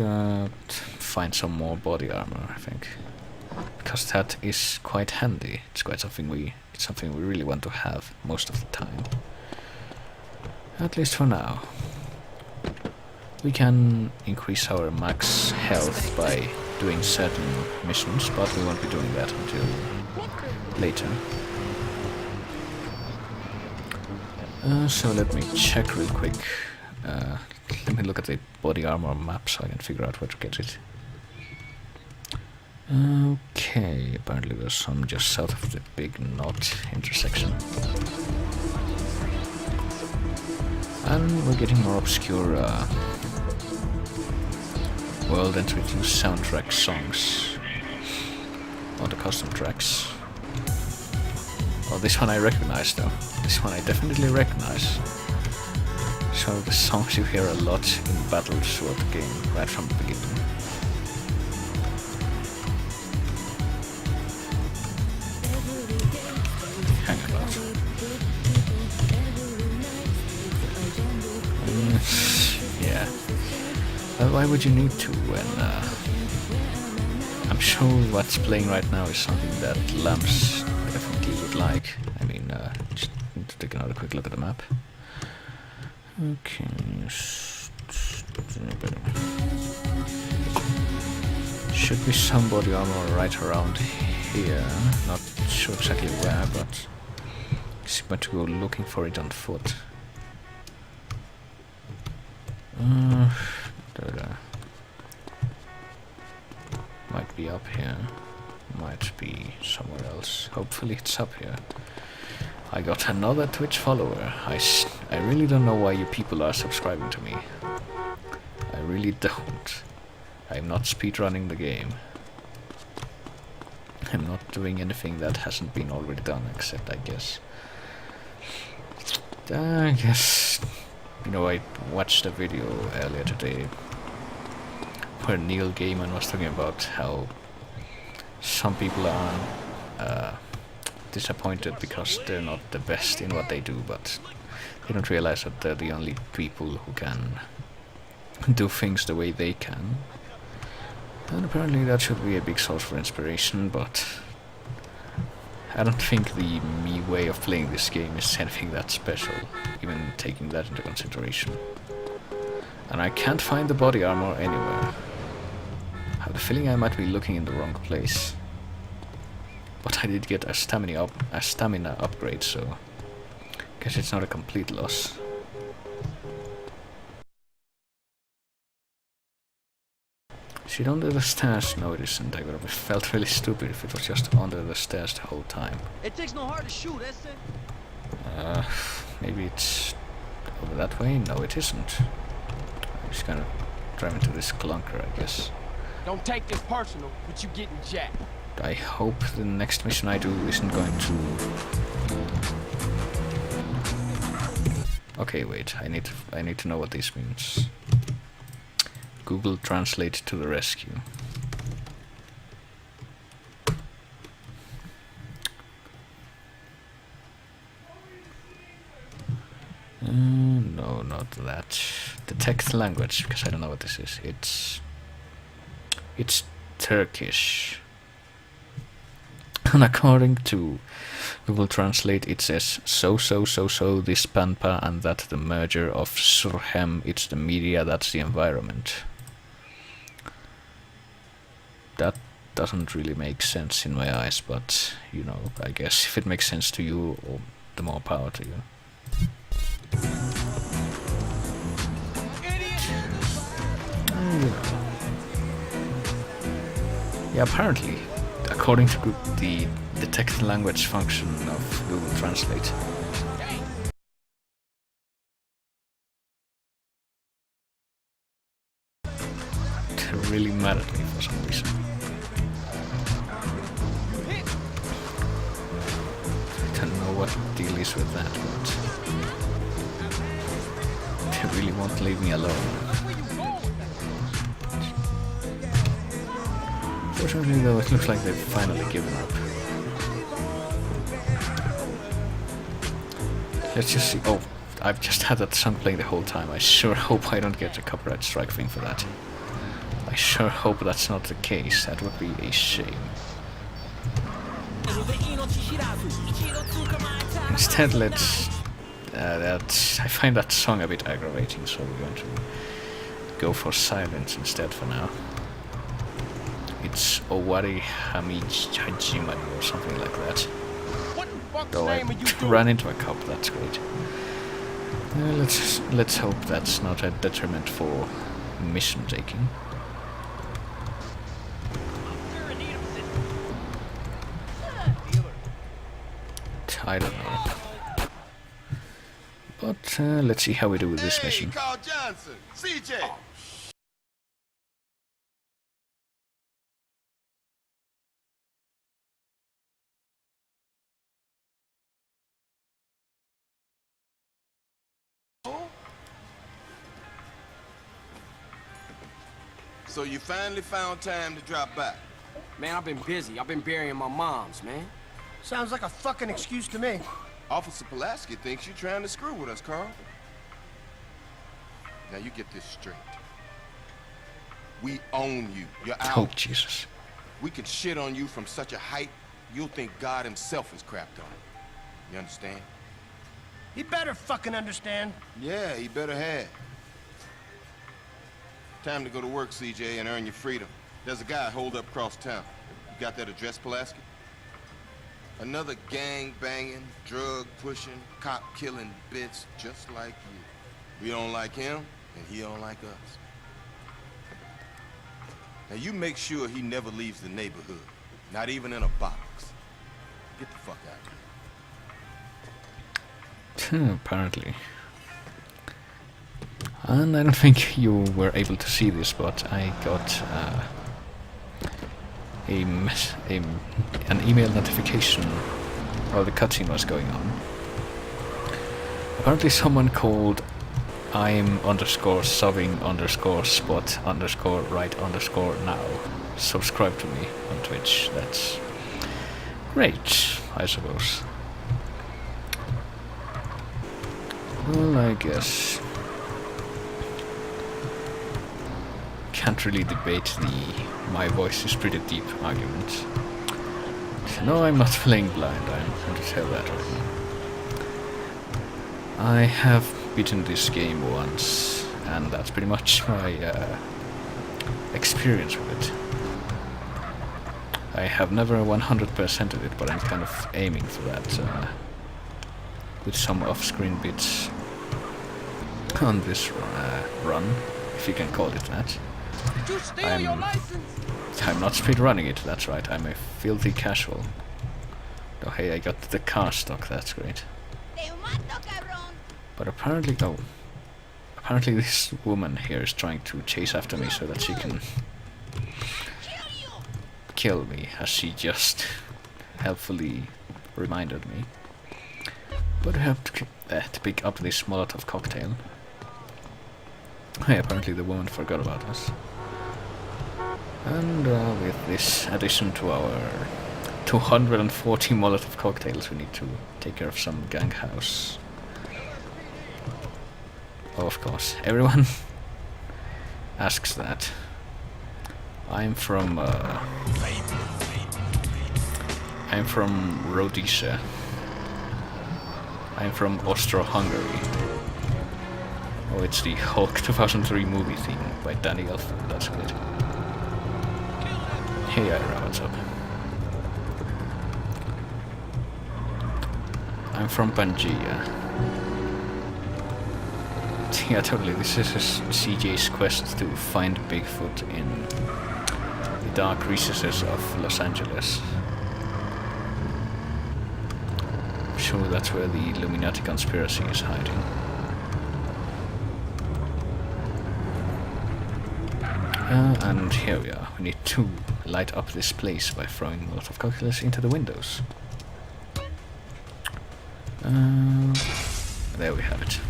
find some more body armor, I think, because that is quite handy. It's quite something we really want to have most of the time, at least for now. We can increase our max health by doing certain missions, but we won't be doing that until later. So let me check real quick. Let me look at the body armor map so I can figure out where to get it. Okay, apparently there's some just south of the big knot intersection. And we're getting more obscure world entry to soundtrack songs on the custom tracks. Oh, this one I recognize though. This one I definitely recognize. So the songs you hear a lot in battles throughout the game, right from the beginning. Hang about. Yeah. Well, why would you need to when I'm sure what's playing right now is something that Lamps definitely would like. I mean, just need to take another quick look at the map. Okay. Should be some body armor right around here. Not sure exactly where, but I want to go looking for it on foot. Might be up here. Might be somewhere else. Hopefully it's up here. I got another Twitch follower. I really don't know why you people are subscribing to me. I really don't. I'm not speedrunning the game. I'm not doing anything that hasn't been already done, except I guess, you know, I watched a video earlier today where Neil Gaiman was talking about how some people are disappointed because they're not the best in what they do, but they don't realize that they're the only people who can do things the way they can. And apparently that should be a big source for inspiration, but I don't think the me way of playing this game is anything that special, even taking that into consideration. And I can't find the body armor anywhere. I have the feeling I might be looking in the wrong place. But I did get a stamina upgrade, so I guess it's not a complete loss. Is it under the stairs? No, it isn't. I would have felt really stupid if it was just under the stairs the whole time. It takes no heart to shoot, that's it. Maybe it's over that way? No, it isn't. I'm just gonna drive into this clunker, I guess. Don't take this personal, but you getting jacked. I hope the next mission I do isn't going to... Okay, wait. I need to know what this means. Google Translate to the rescue. No, not that. Detect language, because I don't know what this is. It's Turkish. And according to Google Translate, it says so this pampa and that the merger of Surhem, it's the media, that's the environment. That doesn't really make sense in my eyes, but you know, I guess if it makes sense to you, the more power to you. Yeah, apparently, according to the detect language function of Google Translate, they're really mad at me for some reason. I don't know what the deal is with that, but they really won't leave me alone. Fortunately though, it looks like they've finally given up. Let's just see. Oh, I've just had that song playing the whole time. I sure hope I don't get a copyright strike thing for that. I sure hope that's not the case. That would be a shame. Instead, let's... I find that song a bit aggravating, so we're going to go for silence instead for now. It's Owari Hamid Hajimani or something like that. Though I ran into a cop, that's great. Let's hope that's not a detriment for mission taking. I don't know. But let's see how we do with this mission. Carl Johnson, CJ. So you finally found time to drop by? Man, I've been busy. I've been burying my moms, man. Sounds like a fucking excuse to me. Officer Pulaski thinks you're trying to screw with us, Carl. Now you get this straight. We own you. You're out. Oh, Jesus. We can shit on you from such a height, you'll think God himself is crapped on it. You understand? He better fucking understand. Yeah, he better have. Time to go to work, CJ, and earn your freedom. There's a guy holed up across town. You got that address, Pulaski? Another gang-banging, drug-pushing, cop-killing bitch just like you. We don't like him, and he don't like us. Now you make sure he never leaves the neighborhood. Not even in a box. Get the fuck out of here. Apparently. And I don't think you were able to see this, but I got an email notification while the cutscene was going on. Apparently someone called I'm_subbing_spot_right_now subscribe to me on Twitch. That's great, I suppose. Well, I guess can't really debate the my voice is pretty deep argument. No, I'm not playing blind, I'm going to tell that right now. I have beaten this game once, and that's pretty much my experience with it. I have never 100%ed it, but I'm kind of aiming for that with some off-screen bits on this run, if you can call it that. Did you steal your license? I'm not speedrunning it, that's right, I'm a filthy casual. Oh hey, I got the car stock, that's great. But apparently, apparently this woman here is trying to chase after me so that she can kill me, as she just helpfully reminded me. But I have to pick up this Molotov cocktail. Hey, apparently the woman forgot about us. And with this addition to our 240 Molotov cocktails, we need to take care of some gang house. Oh, of course, everyone asks that. I'm from Rhodesia. I'm from Austro-Hungary. Oh, it's the Hulk 2003 movie theme by Danny Elfman. That's good. Hey, Ira, what's up? I'm from Pangaea. Yeah, totally. This is CJ's quest to find Bigfoot in the dark recesses of Los Angeles. I'm sure that's where the Illuminati conspiracy is hiding. And here we are. We need to light up this place by throwing a lot of cocktails into the windows. There we have it.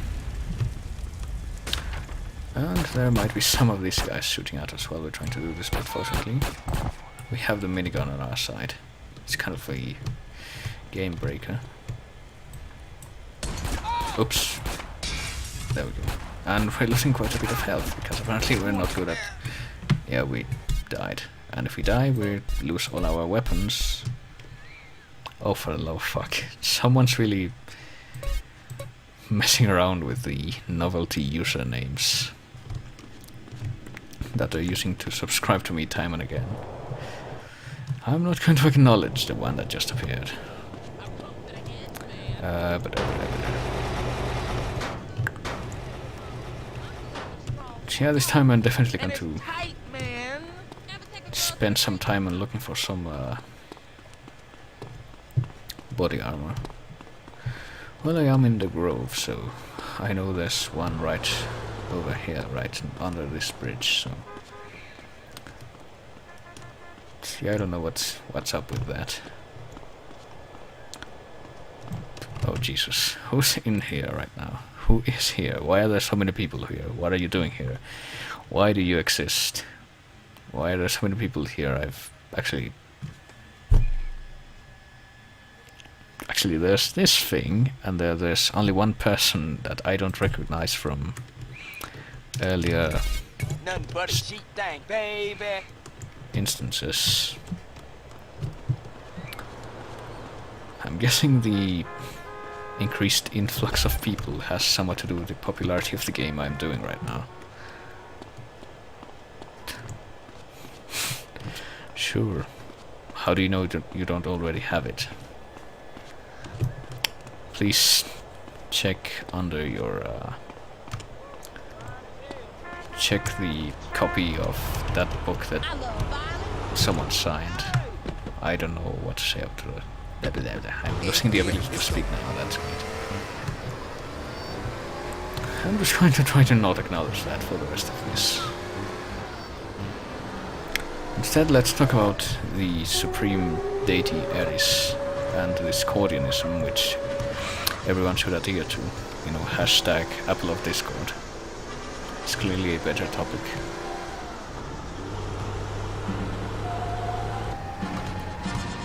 And there might be some of these guys shooting at us while we're trying to do this, but fortunately we have the minigun on our side. It's kind of a game breaker. Oops. There we go. And we're losing quite a bit of health, because apparently we're not good at... Yeah, we died. And if we die, we lose all our weapons. Oh, for the love of fuck. Someone's really messing around with the novelty usernames that they're using to subscribe to me time and again. I'm not going to acknowledge the one that just appeared. Yeah, this time I'm definitely going to spend some time on looking for some body armor. Well, I am in the grove, so I know there's one right over here, right under this bridge, so... See, I don't know what's up with that. Oh, Jesus. Who's in here right now? Who is here? Why are there so many people here? What are you doing here? Why do you exist? Why are there so many people here? Actually, there's this thing, and there's only one person that I don't recognize from earlier instances. I'm guessing the increased influx of people has somewhat to do with the popularity of the game I'm doing right now. Sure. How do you know you don't already have it? Please check under your check the copy of that book that someone signed. I don't know what to say up to that. I'm losing the ability to speak now, that's great. I'm just going to try to not acknowledge that for the rest of this. Instead, let's talk about the supreme deity Eris and this Cordianism, which everyone should adhere to. You know, hashtag Apple of Discord. It's clearly a better topic.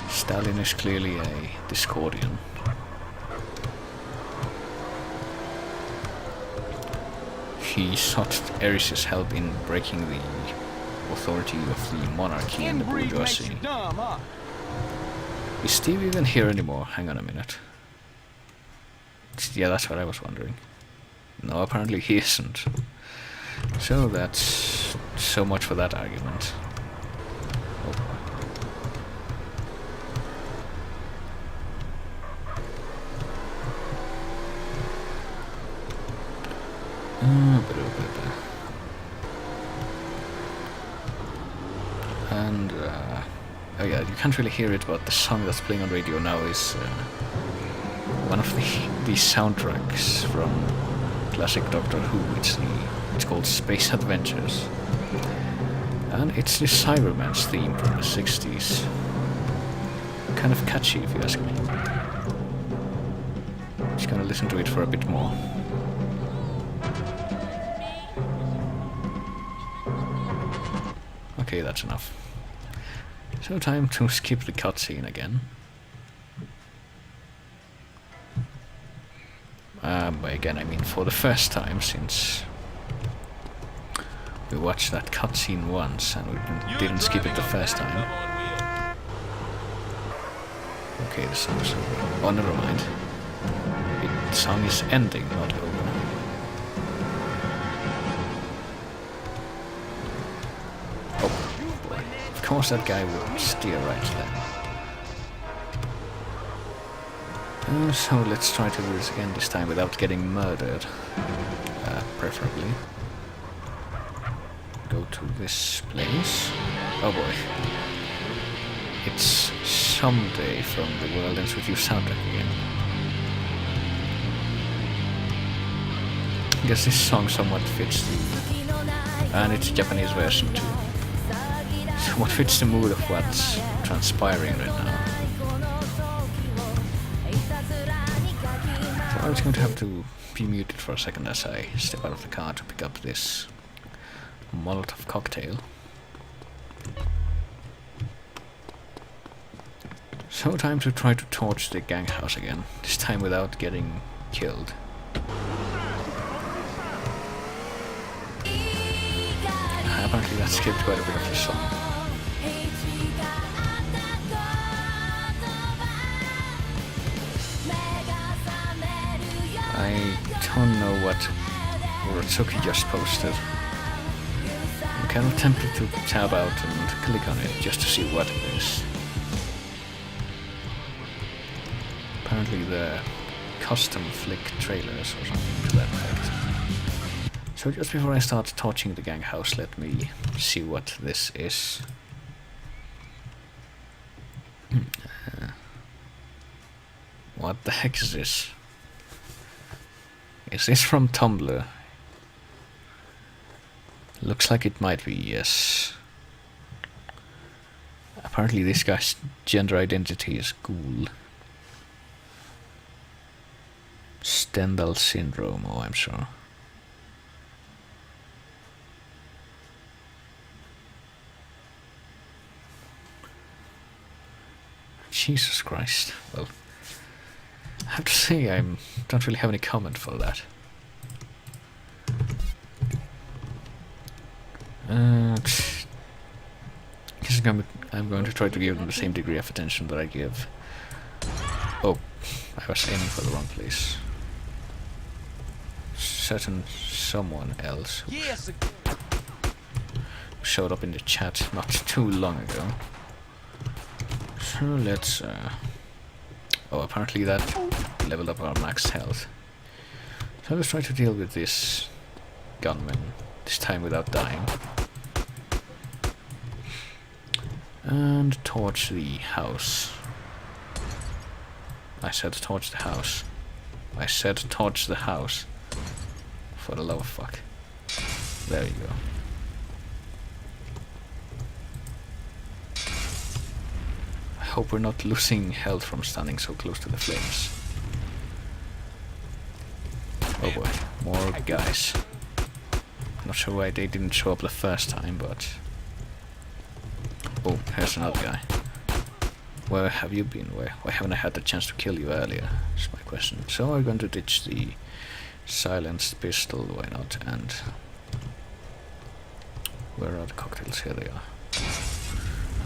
Stalin is clearly a Discordian. He sought Eris's help in breaking the authority of the monarchy and the bourgeoisie. Is Steve even here anymore? Hang on a minute. Yeah, that's what I was wondering. No, apparently he isn't. So that's so much for that argument. And oh yeah, you can't really hear it, but the song that's playing on radio now is one of the soundtracks from classic Doctor Who. It's called Space Adventures, and it's the Cyberman's theme from the 60s. Kind of catchy, if you ask me. Just gonna listen to it for a bit more. Okay, that's enough. So time to skip the cutscene again. By again I mean for the first time, since we watched that cutscene once and we didn't skip it the first time. Okay, the song is over. Oh, never mind. The song is ending, not over. Oh boy. Of course that guy would steer right then. So let's try to do this again, this time without getting murdered. Preferably. Go to this place. Oh boy. It's Someday from The World Ends With You soundtrack again. I guess this song somewhat fits the... and it's a Japanese version too. Somewhat fits the mood of what's transpiring right now. So I was going to have to be muted for a second as I step out of the car to pick up this Molotov cocktail. So time to try to torch the gang house again, this time without getting killed. Apparently that skipped quite a bit of the song. I don't know what Uratsuki just posted. I'm kind of tempted to tab out and click on it just to see what it is. Apparently the custom flick trailers or something to that effect. So just before I start torching the gang house, let me see what this is. What the heck is this? Is this from Tumblr? Looks like it might be, yes. Apparently this guy's gender identity is ghoul. Stendhal syndrome, oh I'm sure. Jesus Christ. Well, I have to say I don't really have any comment for that. I'm going to try to give them the same degree of attention that I give. Oh, I was aiming for the wrong place. Certain someone else who showed up in the chat not too long ago. So let's oh, apparently that leveled up our max health. So let's try to deal with this gunman, this time without dying. And torch the house. I said torch the house. I said torch the house. For the love of fuck. There you go. I hope we're not losing health from standing so close to the flames. Oh boy, more guys. Not sure why they didn't show up the first time, but... oh, here's another guy. Where have you been? Why haven't I had the chance to kill you earlier? Is my question. So we're going to ditch the silenced pistol, why not? And... where are the cocktails? Here they are.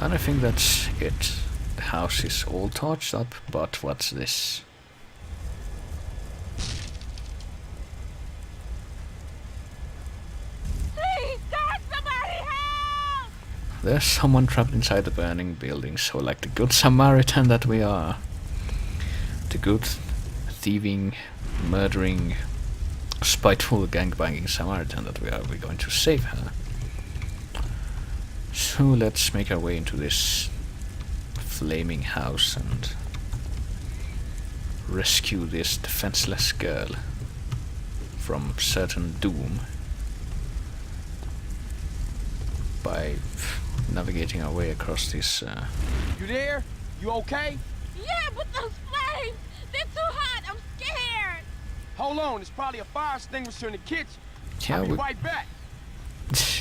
And I think that's it. The house is all torched up, but what's this? Please, God, somebody help! There's someone trapped inside the burning building, so like the good Samaritan that we are. The good, thieving, murdering, spiteful, gangbanging Samaritan that we are, we're going to save her. So let's make our way into this flaming house and rescue this defenseless girl from certain doom by navigating our way across this You there? You okay? Yeah, but those flames! They're too hot! I'm scared! Hold on, there's probably a fire extinguisher in the kitchen. yeah, I'll be right back.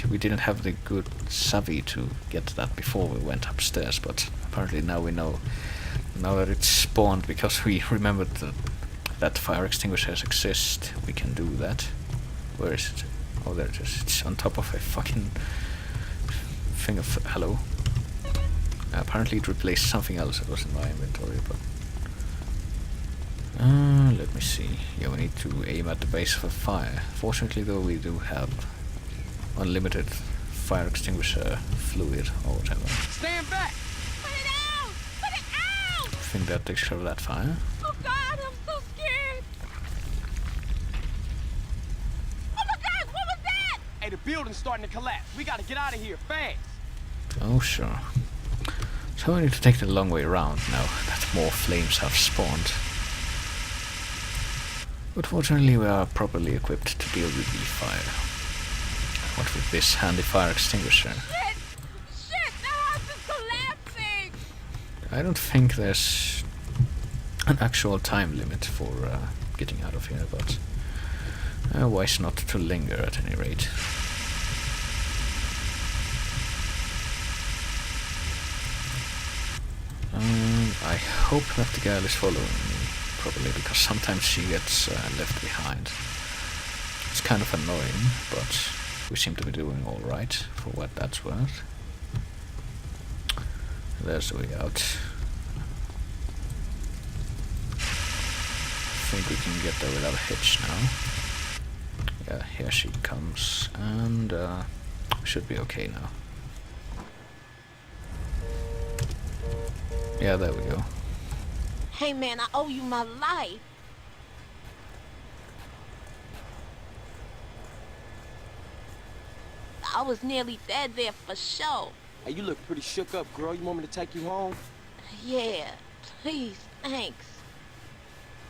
we didn't have the good savvy to get that before we went upstairs, but apparently now we know. Now that it's spawned, because we remembered that fire extinguishers exist, we can do that. Where is it? Oh, there it is. It's on top of a fucking thing of... hello? Apparently it replaced something else that was in my inventory, but... Let me see. Yeah, we need to aim at the base of a fire. Fortunately, though, we do have unlimited fire extinguisher fluid or whatever. Stand back! Put it out! Put it out! I think that takes care of that fire. Oh God, I'm so scared. Oh my God, what was that? Hey, the building's starting to collapse. We gotta get out of here fast. Oh, sure. So we need to take the long way around now that more flames have spawned. But fortunately we are properly equipped to deal with the fire. What with this handy fire extinguisher? Shit! Shit, the house is collapsing! I don't think there's an actual time limit for getting out of here, but wise not to linger at any rate. I hope that the girl is following me properly, because sometimes she gets left behind. It's kind of annoying, but we seem to be doing alright for what that's worth. There's the way out. I think we can get there without a hitch now. Yeah, here she comes, and should be okay now. Yeah, there we go. Hey man, I owe you my life. I was nearly dead there for sure. Hey, you look pretty shook up, girl. You want me to take you home? Yeah, please, thanks.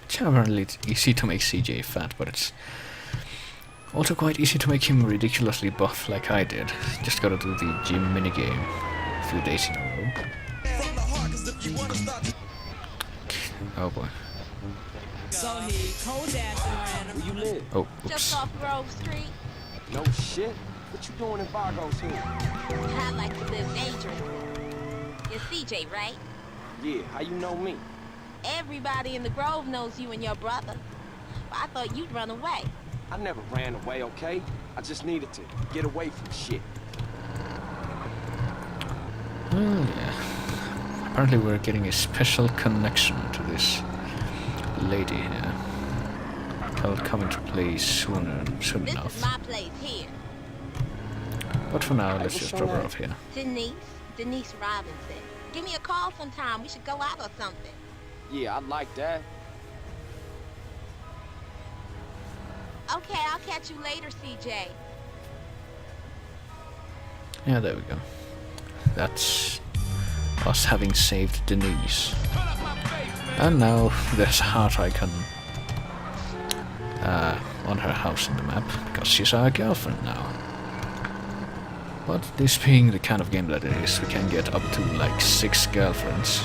Generally, it's easy to make CJ fat, but it's also quite easy to make him ridiculously buff like I did. Just gotta do the gym minigame a few days in a row. Oh boy. So he cold dancing around. Where you live? Oh, Just oops. off Grove Street. No shit. What you doing in Vargo's here? I like to live dangerous. You're CJ, right? Yeah, how you know me? Everybody in the Grove knows you and your brother. But I thought you'd run away. I never ran away, okay? I just needed to get away from shit. Oh yeah. Apparently we're getting a special connection to this lady here. That'll come into play soon This enough. is my place here. But for now, let's just drop her off here. Denise Robinson. Give me a call sometime. We should go out or something. Yeah, I like that. Okay, I'll catch you later, CJ. Yeah, there we go. That's us having saved Denise. And now there's a heart icon on her house in the map, because she's our girlfriend now. But this being the kind of game that it is, we can get up to like 6 girlfriends